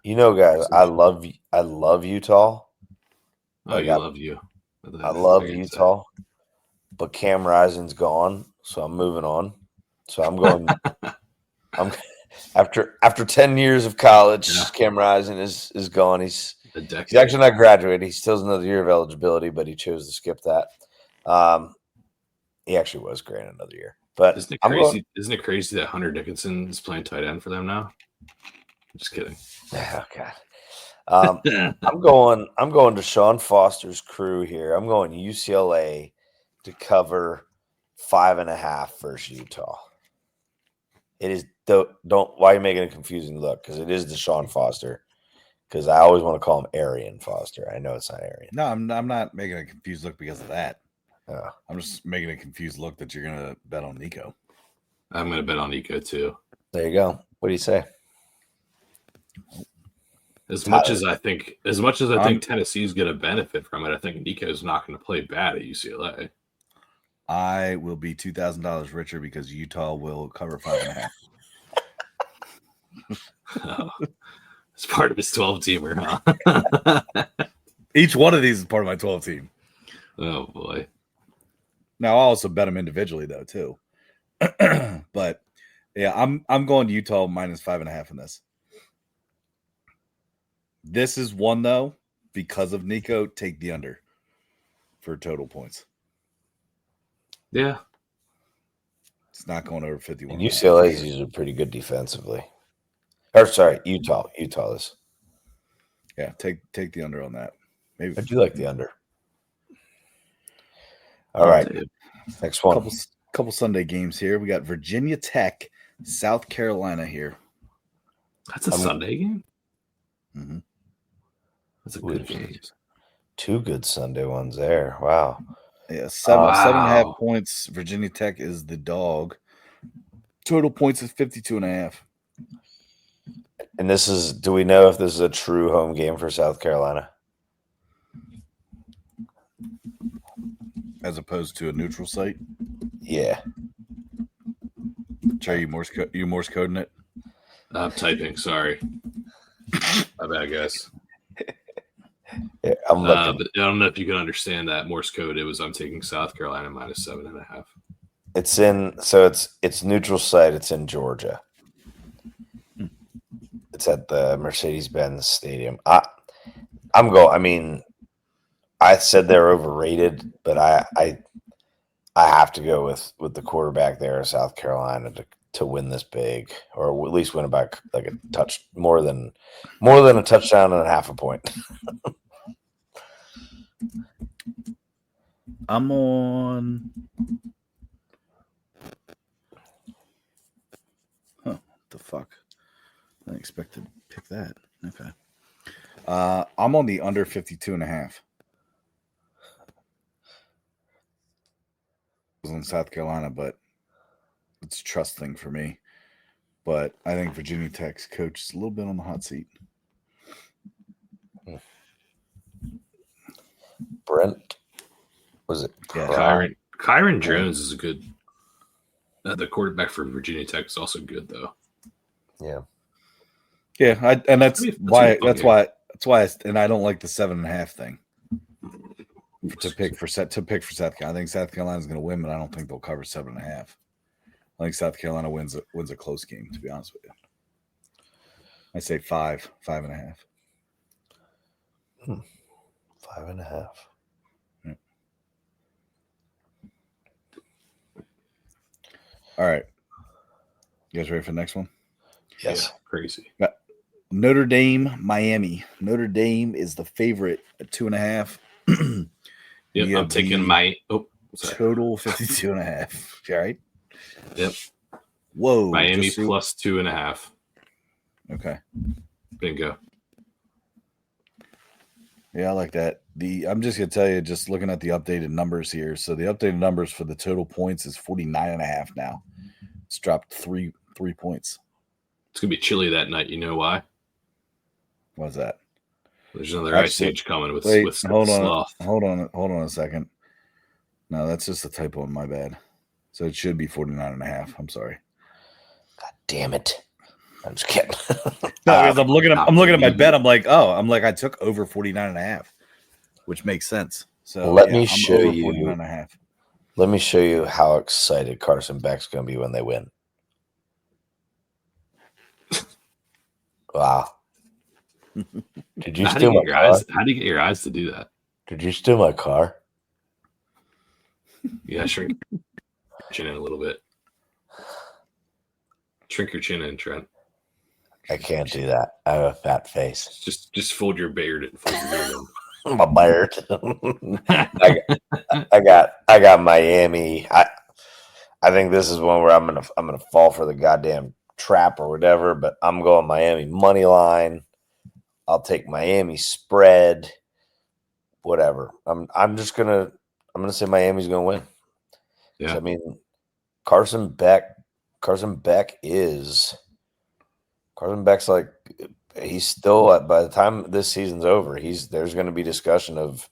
You know, guys, I love Utah. Oh, Like, you love you. I love Utah, but Cam Rising's gone, so I'm moving on. So I'm going. I'm after 10 years of college, Yeah. Cam Rising is gone. He's He's actually not graduated. He still has another year of eligibility, but he chose to skip that. He actually was granted another year. But isn't it crazy? Isn't it crazy that Hunter Dickinson is playing tight end for them now? I'm just kidding. Oh God. I'm going to Sean Foster's crew here. I'm going UCLA to cover 5.5 versus Utah. It is don't why are you making a confusing look? Because it is Deshaun Foster. Because I always want to call him Arian Foster. I know it's not Arian. No, I'm not making a confused look because of that. Oh. I'm just making a confused look that you're gonna bet on Nico. I'm gonna bet on Nico too. There you go. What do you say? As much as I think Tennessee's going to benefit from it, I think Nico's not going to play bad at UCLA. I will be $2,000 richer because Utah will cover 5.5. Oh, it's part of his 12-teamer, huh? Each one of these is part of my 12 team. Oh boy! Now I'll also bet them individually though too. But yeah, I'm going Utah minus 5.5 in this. This is one though, because of Nico, take the under for total points. Yeah. It's not going over 51. And UCLA is usually pretty good defensively. Or sorry, Utah is. Yeah, take the under on that. Maybe I do like the under. All right. Next one. Couple Sunday games here. We got Virginia Tech, South Carolina here. That's a Sunday game? Mm-hmm. That's a good game. Two good Sunday ones there. Wow. Yeah, 7.5 points. Virginia Tech is the dog. Total points is 52.5. And this is, do we know if this is a true home game for South Carolina? As opposed to a neutral site? Yeah. Are you Morse coding it? I'm typing, sorry. My bad, guys. Yeah, I'm looking. But I don't know if you can understand that Morse code. I'm taking South Carolina minus 7.5. It's neutral site. It's in Georgia. It's at the Mercedes-Benz Stadium. I said they're overrated, but I have to go with the quarterback there in South Carolina to win this big, or at least win it by like a touch more than a touchdown and a half a point. I'm on. Huh? What the fuck? I didn't expect to pick that. Okay. I'm on the under 52.5. Was in South Carolina, but it's a trust thing for me. But I think Virginia Tech's coach is a little bit on the hot seat. Brent, was it? Yeah. Kyron Jones is a good. The quarterback for Virginia Tech is also good, though. Yeah. Yeah, that's why, and I don't like the 7.5 thing. To pick for South Carolina. I think South Carolina's going to win, but I don't think they'll cover 7.5. I think South Carolina wins a close game. To be honest with you, I say 5.5. 5.5. Yeah. All right, you guys ready for the next one? Yes. Yeah, crazy. Notre Dame, Miami. Notre Dame is the favorite at 2.5. Yep, I'm taking my total 52.5. All right. Yep. Whoa. Miami plus 2.5. Okay. Bingo. Yeah, I like that. I'm just gonna tell you, just looking at the updated numbers here. So the updated numbers for the total points is 49.5 now. It's dropped three points. It's gonna be chilly that night. You know why? What's that? There's another ice age coming with hold sloth. on a second. No, that's just a typo on my bad. So it should be 49.5. I'm sorry. God damn it. I'm just kidding. No, because I'm looking at my bet. I'm like, I took over 49.5, which makes sense. So Let me show over you 49.5. Let me show you how excited Carson Beck's going to be when they win. Wow. Did you steal my car? How do you get your eyes to do that? Did you steal my car? Yeah, shrink your chin in a little bit. Shrink your chin in, Trent. I can't do that. I have a fat face. Just fold your beard and fold your beard in. My beard. I got Miami. I think this is one where I'm gonna fall for the goddamn trap or whatever, but I'm going Miami money line. I'll take Miami spread. Whatever. I'm gonna say Miami's gonna win. Yeah. I mean, Carson Beck's like, he's still, by the time this season's over, there's going to be discussion of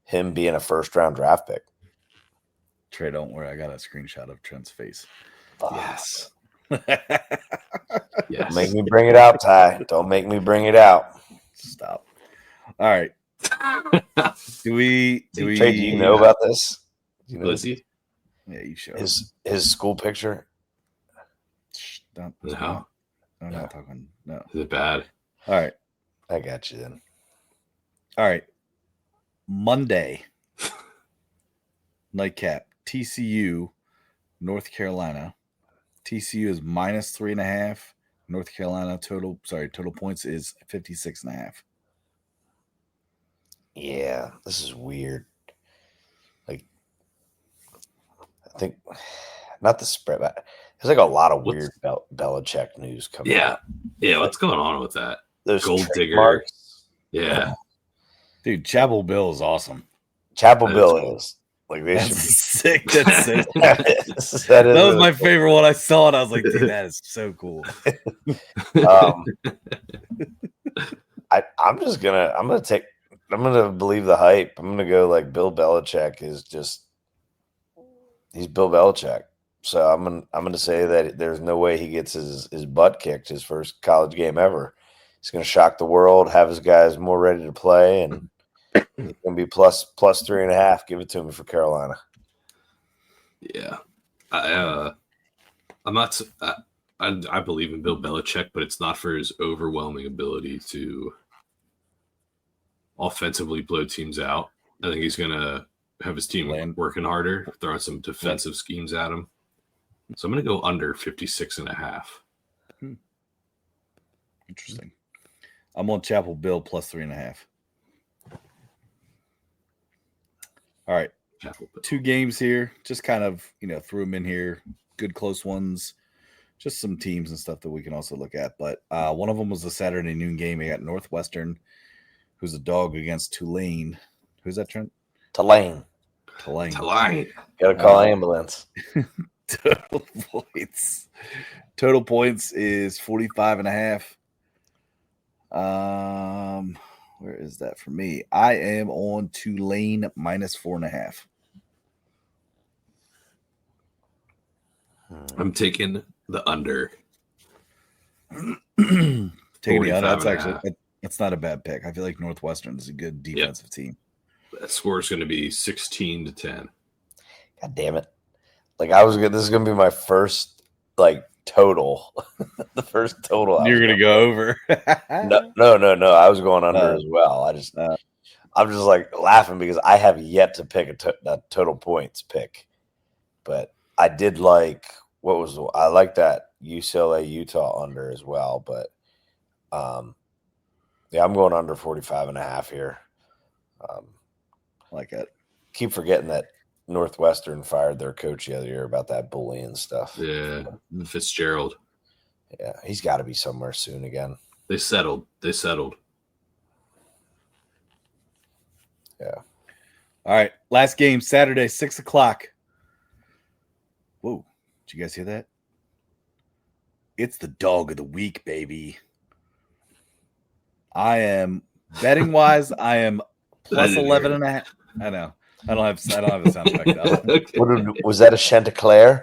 him being a first-round draft pick. Trey, don't worry. I got a screenshot of Trent's face. Yes. Yes. Don't make me bring it out, Ty. Don't make me bring it out. Stop. All right. Do you know about this? Do you know Lizzie? Yeah, you show his school picture. No. I'm not talking. No. Is it bad? All right. I got you then. All right. Monday. Nightcap. TCU, North Carolina. TCU is -3.5. North Carolina total points is 56.5. Yeah, this is weird. Like, I think not the spread, but there's like a lot of weird Belichick news coming out. Yeah, what's going on with that? Those Gold digger. Marks. Yeah. Dude, Chapel Bill is awesome. Chapel Bill is. Like, they should be sick. That's sick. that was my favorite one. I saw it. I was like, dude, that is so cool. I'm gonna believe the hype. I'm gonna go like Bill Belichick he's Bill Belichick. So I'm gonna say that there's no way he gets his butt kicked his first college game ever. He's gonna shock the world, have his guys more ready to play, and it's gonna be plus 3.5. Give it to me for Carolina. Yeah, I believe in Bill Belichick, but it's not for his overwhelming ability to offensively blow teams out. I think he's gonna have his team working harder, throwing some defensive schemes at him. So I'm gonna go under 56.5. Interesting. I'm on Chapel Bill plus 3.5. All right. 2 games here. Just kind of, threw them in here. Good close ones. Just some teams and stuff that we can also look at. But one of them was the Saturday noon game. We got Northwestern, who's a dog, against Tulane. Who's that, Trent? Tulane. Gotta call ambulance. Total points is 45.5. Where is that for me? I am on Tulane -4.5. I'm taking the under. Taking the under. That's not a bad pick. I feel like Northwestern is a good defensive team. That score is going to be 16-10. God damn it! Like, this is going to be my first total. The first total. You're going to go over. No. I was going under as well. I'm just like laughing because I have yet to pick a total points pick, but I did like I like that UCLA Utah under as well, but yeah, I'm going under 45.5 here. Like it. Keep forgetting that Northwestern fired their coach the other year about that bullying stuff. Yeah, Fitzgerald. Yeah, he's got to be somewhere soon again. They settled. Yeah. All right. Last game, Saturday, 6:00. Whoa. Did you guys hear that? It's the dog of the week, baby. I am betting wise, I am plus 11.5. I know. I don't have a sound effect though. Okay. Was that a Chanticleer?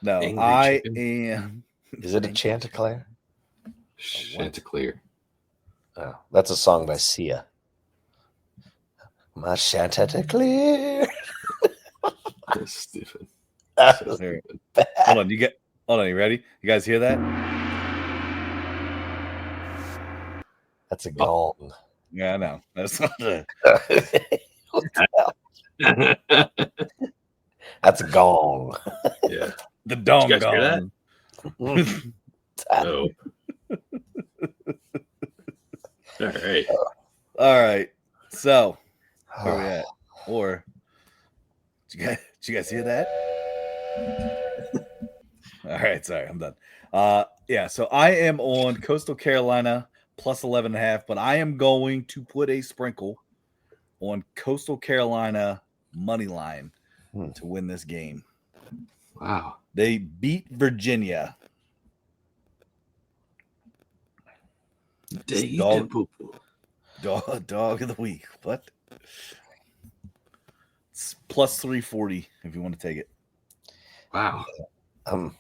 No, Angry I chicken? am. Is it a Chanticleer? Chanticleer. Oh, that's a song by Sia. My Chanticleer. That's stupid. That So was Here. stupid. Hold on, you ready? You guys hear that? That's a gong. Yeah, I know. That's not a. What the hell? That's a gong. Yeah. The Did dong you guys hear that? gong. No. All right. All right. So where are we at? Or did you guys hear that? All right, sorry, I'm done. Yeah, so I am on Coastal Carolina plus 11.5, but I am going to put a sprinkle on Coastal Carolina money line to win this game. Wow. They beat Virginia. Dog of the week. What? It's plus 340 if you want to take it. Wow. I'm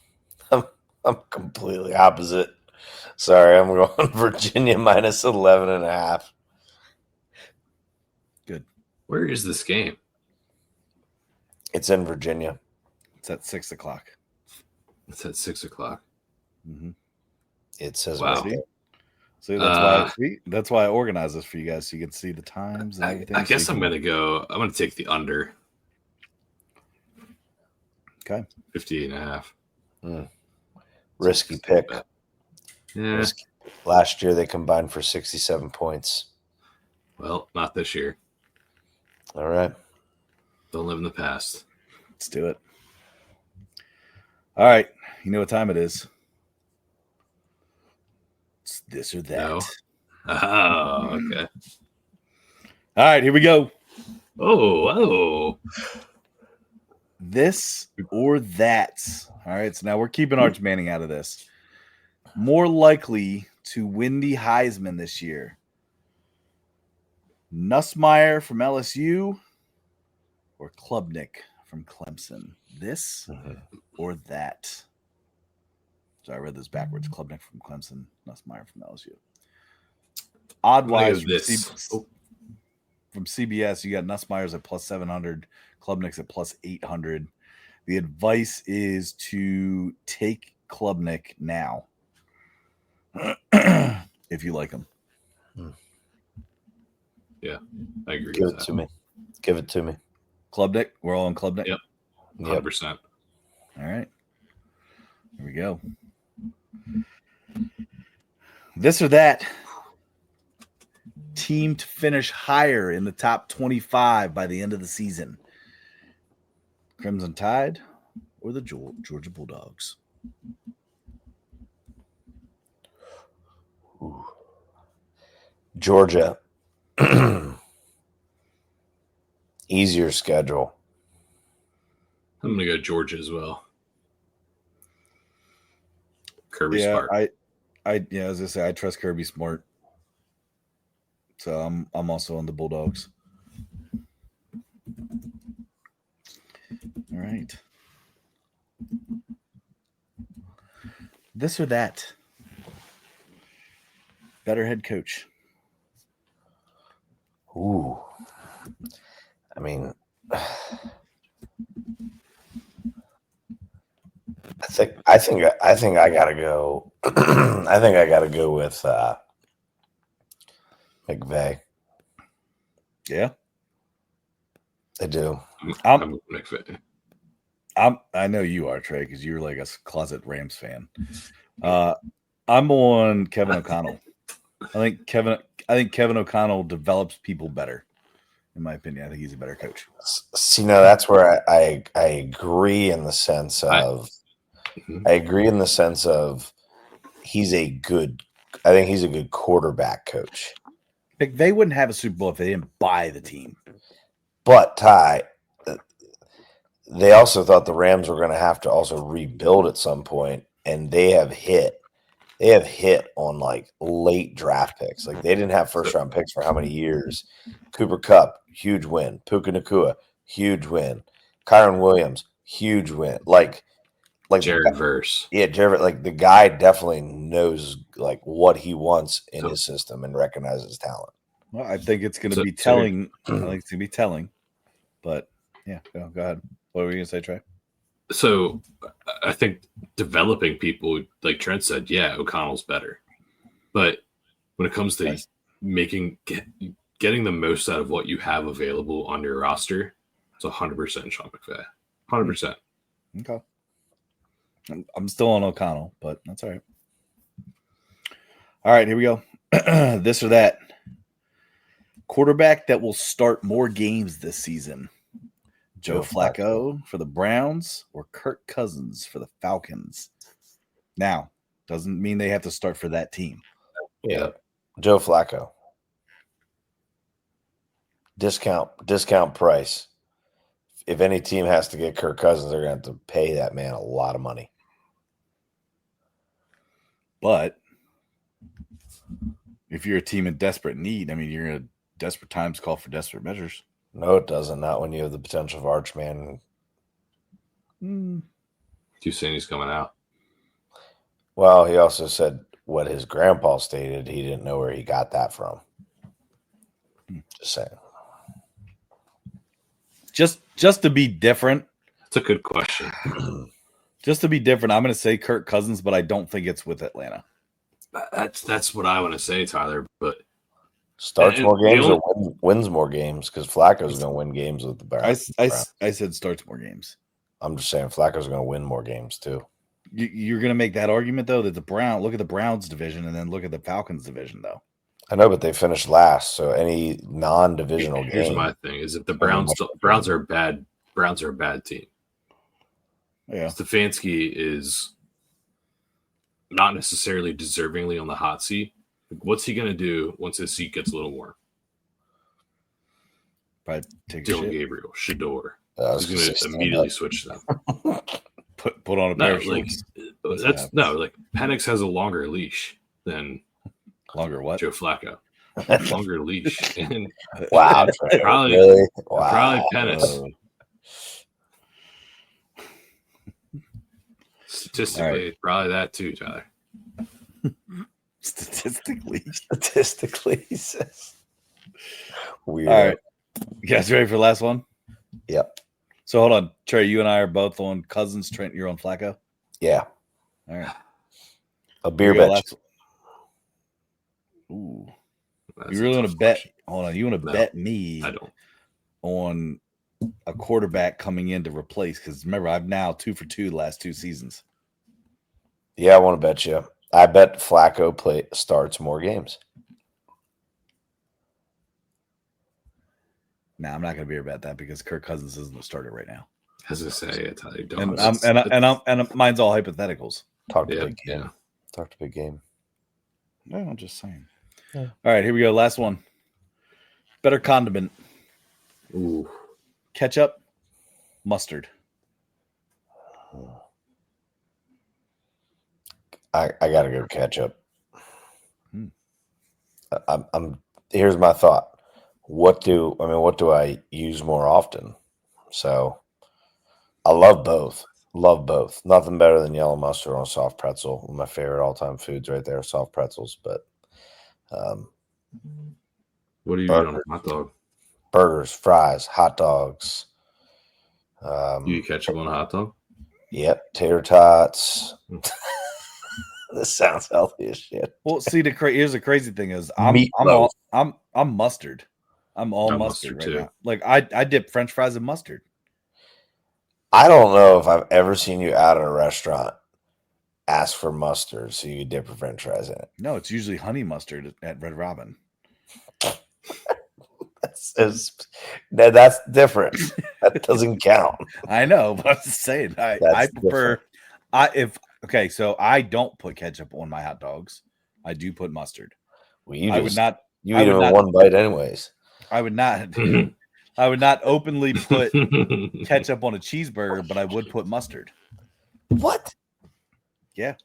completely opposite. Sorry, I'm going Virginia minus 11.5. Good. Where is this game? It's in Virginia. It's at 6 o'clock. It's at 6 o'clock. Mm-hmm. It says Wow. right there. So that's why I organize this for you guys so you can see the times and everything. I guess I'm gonna take the under. Okay. 58.5. Risky pick. Yeah. Risky. Last year they combined for 67 points. Well, not this year. All right. Don't live in the past. Let's do it. All right. You know what time it is. It's this or that. No. Oh, okay. All right, here we go. Oh. This or that. All right, so now we're keeping Arch Manning out of this. More likely to win the Heisman this year. Nussmeier from LSU or Klubnik from Clemson. This or that. So I read this backwards. Klubnik from Clemson, Nussmeier from LSU. Oddwise from CBS, you got Nussmeier's at plus 700, Klubnik's at plus 800. The advice is to take Klubnik now if you like him. Yeah, I agree. Give it to me. Give it to me. Klubnik, we're all on Klubnik. Yep, 100%. All right, here we go. This or that team to finish higher in the top 25 by the end of the season. Crimson Tide or the Georgia Bulldogs? Ooh. Georgia. Easier schedule. I'm going to go Georgia as well. Kirby Smart. As I say, I trust Kirby Smart. So I'm also on the Bulldogs. All right. This or that. Better head coach. Ooh. I mean, I think I gotta go. I think I gotta go with McVay. Yeah, I do. I'm McVay. I know you are, Trey, because you're like a closet Rams fan. I'm on Kevin O'Connell. I think Kevin O'Connell develops people better. In my opinion, I think he's a better coach. See, now that's where I agree in the sense of he's a good. I think he's a good quarterback coach. They wouldn't have a Super Bowl if they didn't buy the team. But Ty, they also thought the Rams were going to have to also rebuild at some point, and they have hit they have hit on like late draft picks. Like they didn't have first round picks for how many years? Cooper Kupp, huge win. Puka Nakua, huge win. Kyron Williams, huge win. Like Jared Verse. Yeah, Jared. Like the guy definitely knows like what he wants in his system and recognizes talent. Well, I think it's going to be telling. I think it's going to be telling. But yeah, go ahead. What were you going to say, Trey? So I think developing people, like Trent said, yeah, O'Connell's better. But when it comes to getting the most out of what you have available on your roster, it's 100% Sean McVay. 100%. Okay. I'm still on O'Connell, but that's all right. All right, here we go. This or that. Quarterback that will start more games this season. Joe Flacco for the Browns or Kirk Cousins for the Falcons. Now, doesn't mean they have to start for that team. Yeah. Joe Flacco. Discount price. If any team has to get Kirk Cousins, they're going to have to pay that man a lot of money. But if you're a team in desperate need, I mean, you're in desperate times call for desperate measures. No, it doesn't. Not when you have the potential of Archman. You saying he's coming out? Well, he also said what his grandpa stated. He didn't know where he got that from. Just saying. Just to be different. That's a good question. Just to be different, I'm going to say Kirk Cousins, but I don't think it's with Atlanta. That's what I want to say, Tyler. But starts more games or wins more games because Flacco's going to win games with the Browns. I said starts more games. I'm just saying Flacco's going to win more games too. You're going to make that argument though that look at the Browns division and then look at the Falcons division though. I know, but they finished last, so any non-divisional game. Here's my thing: is if the Browns are a bad team. Yeah, Stefanski is not necessarily deservingly on the hot seat. What's he going to do once his seat gets a little warm? Probably take Dylan Gabriel, Shador. He's going to immediately switch them. Put on a pair of shorts. Like Penix has a longer leash than longer what? Joe Flacco. Longer leash. And wow. Probably Penix. Statistically, right. Probably that too, Tyler. Statistically, says. Weird. All right. You guys ready for the last one? Yep. So hold on. Trey, you and I are both on Cousins. Trent, you're on Flacco? Yeah. All right. A beer bet. Ooh. You really want to bet? Hold on. You want to bet me? I don't. On a quarterback coming in to replace, because remember, I've now 2 for 2 the last 2 seasons. Yeah, I want to bet you. I bet Flacco starts more games. Nah, I'm not going to be about that because Kirk Cousins isn't the starter right now. As I say, I don't. And mine's all hypotheticals. Talk to big game. Yeah. Talk to big game. No, I'm just saying. Yeah. All right, here we go. Last one. Better condiment. Ooh. Ketchup, mustard. I gotta go ketchup. I'm here's my thought. What do I use more often? So I love both. Nothing better than yellow mustard on a soft pretzel. One of my favorite all-time foods right there, soft pretzels. But what do you eat on a hot dog? Burgers, fries, hot dogs. You eat ketchup on a hot dog? Yep, tater tots. This sounds healthy as shit. Well, see, here's the crazy thing is I'm mustard. I'm mustard right now. Like I dip French fries in mustard. I don't know if I've ever seen you out at a restaurant ask for mustard so you dip your French fries in it. No, it's usually honey mustard at Red Robin. That's different. That doesn't count. I know, but I'm just saying. I prefer. So I don't put ketchup on my hot dogs. I do put mustard. Well, you eat them in one bite, anyways. I would not. I would not openly put ketchup on a cheeseburger, but I would put mustard. What? Yeah.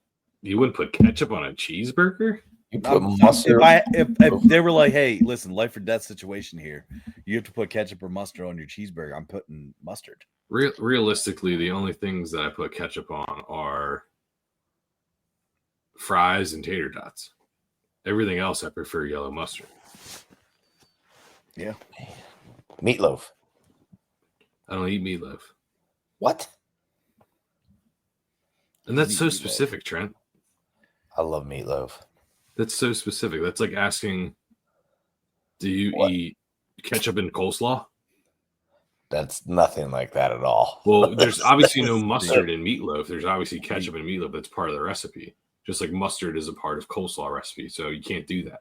You wouldn't put ketchup on a cheeseburger? You put mustard. If they were like, hey, listen, life or death situation here, you have to put ketchup or mustard on your cheeseburger. I'm putting mustard. Realistically, the only things that I put ketchup on are fries and tater tots. Everything else, I prefer yellow mustard. Yeah. Meatloaf. I don't eat meatloaf. What? And that's so Meatloaf. specific, Trent. I love meatloaf. That's so specific. That's like asking, do you eat ketchup and coleslaw? That's nothing like that at all. Well, there's obviously no mustard in meatloaf. There's obviously ketchup in meatloaf. That's part of the recipe. Just like mustard is a part of coleslaw recipe. So you can't do that.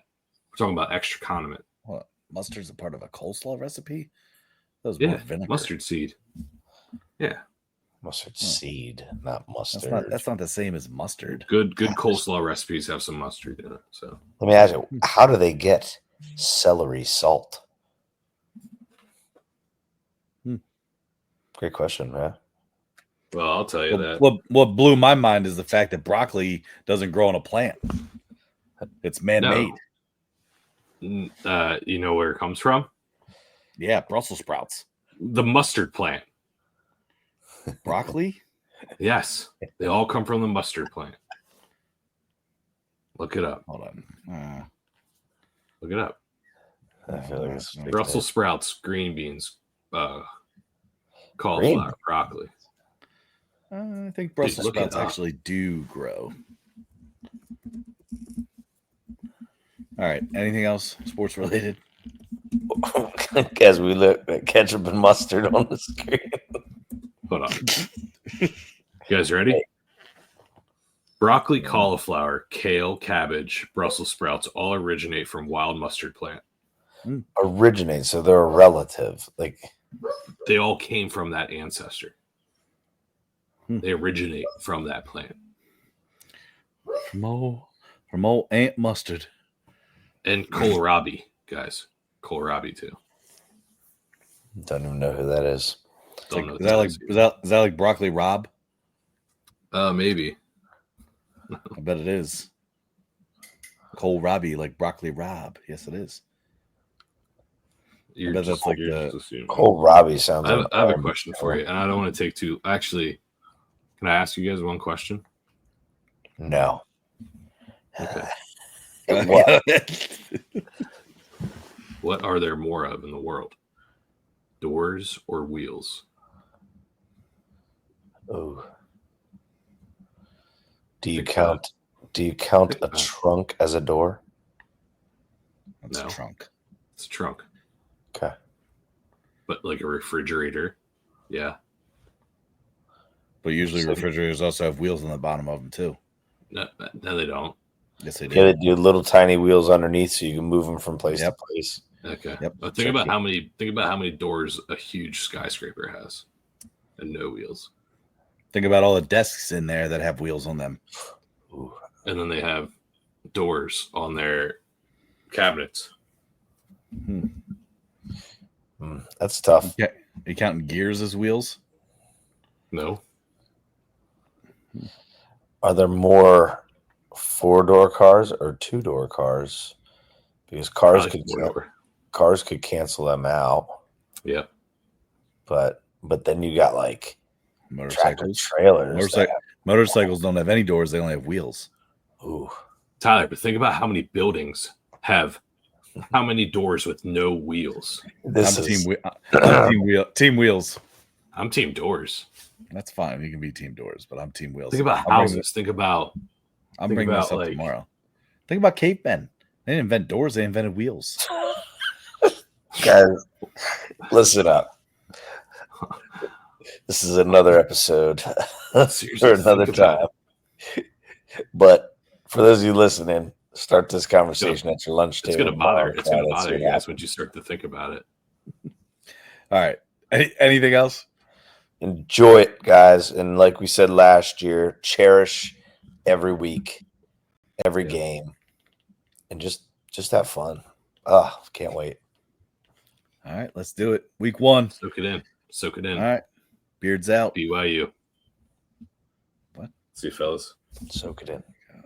We're talking about extra condiment. What? Mustard's a part of a coleslaw recipe? That was Yeah, more vinegar. mustard seed. Yeah. Mustard seed, not mustard. That's not the same as mustard. Good coleslaw recipes have some mustard in it. So Let me ask you, how do they get celery salt? Great question, man. well, I'll tell you that. What blew my mind is the fact that broccoli doesn't grow on a plant. It's man-made. You know where it comes from? Yeah, Brussels sprouts. The mustard plant. Broccoli? Yes. They all come from the mustard plant. Look it up. Hold on. Look it up. I feel like it's Brussels sprouts, green beans, cauliflower, broccoli. I think Brussels look it sprouts up. actually do grow. All right. Anything else sports related? As we look at ketchup and mustard on the screen. Hold on. You guys ready? Broccoli, cauliflower, kale, cabbage, Brussels sprouts all originate from wild mustard plant. Originate, so they're a relative. Like They all came from that ancestor. They originate from that plant. From old Aunt Mustard. And kohlrabi, guys. Kohlrabi too. don't even know who that is. Don't know Is that like broccoli Rob? maybe. I bet it is. Kohlrabi, like broccoli Rob. Yes, it is. You're bet just, that's like you're the- just assuming. Kohlrabi sounds like I have a question for you, and I don't want to take too. Actually, can I ask you guys one question? No. Okay. What? What are there more of in the world? Doors or wheels? Oh. Do you count a trunk as a door? That's No. a trunk. It's a trunk. Okay. But like a refrigerator. Yeah. But usually refrigerators also have wheels on the bottom of them too. No, they don't. Yes, they do. Yeah, they do little tiny wheels underneath so you can move them from place Yep. to place. Okay. Yep. But think about how many doors a huge skyscraper has and no wheels. Think about all the desks in there that have wheels on them. Ooh. And then they have doors on their cabinets. That's tough. Yeah. Are you counting gears as wheels? No. Are there more 4-door cars or 2-door cars? Because cars could cancel them out, Yeah. but then you got like tractor Motorcycles. trailers. Motorcycles don't have any doors. They only have wheels. Ooh, Tyler, but think about how many buildings have how many doors with no wheels. this I'm is team wheels. I'm team doors. That's fine. You can be team doors, but I'm team wheels. Think about I'm bringing- houses. Think about I'm think bringing this about, up like- tomorrow. Think about cavemen. They didn't invent doors. They invented wheels. guys. Listen up. This is another episode Seriously, for another think about time. But for those of you listening, start this conversation at your lunch It's table. gonna bother. tomorrow. It's gonna That's bother what you guys happens. when you start to think about it. All right. Anything else? Enjoy it, guys. And like we said last year, cherish every week, every game, and just have fun. Can't wait. All right. Let's do it. Week 1. Soak it in. Soak it in. All right. Beards out. BYU. What? See you, fellas. Soak it in.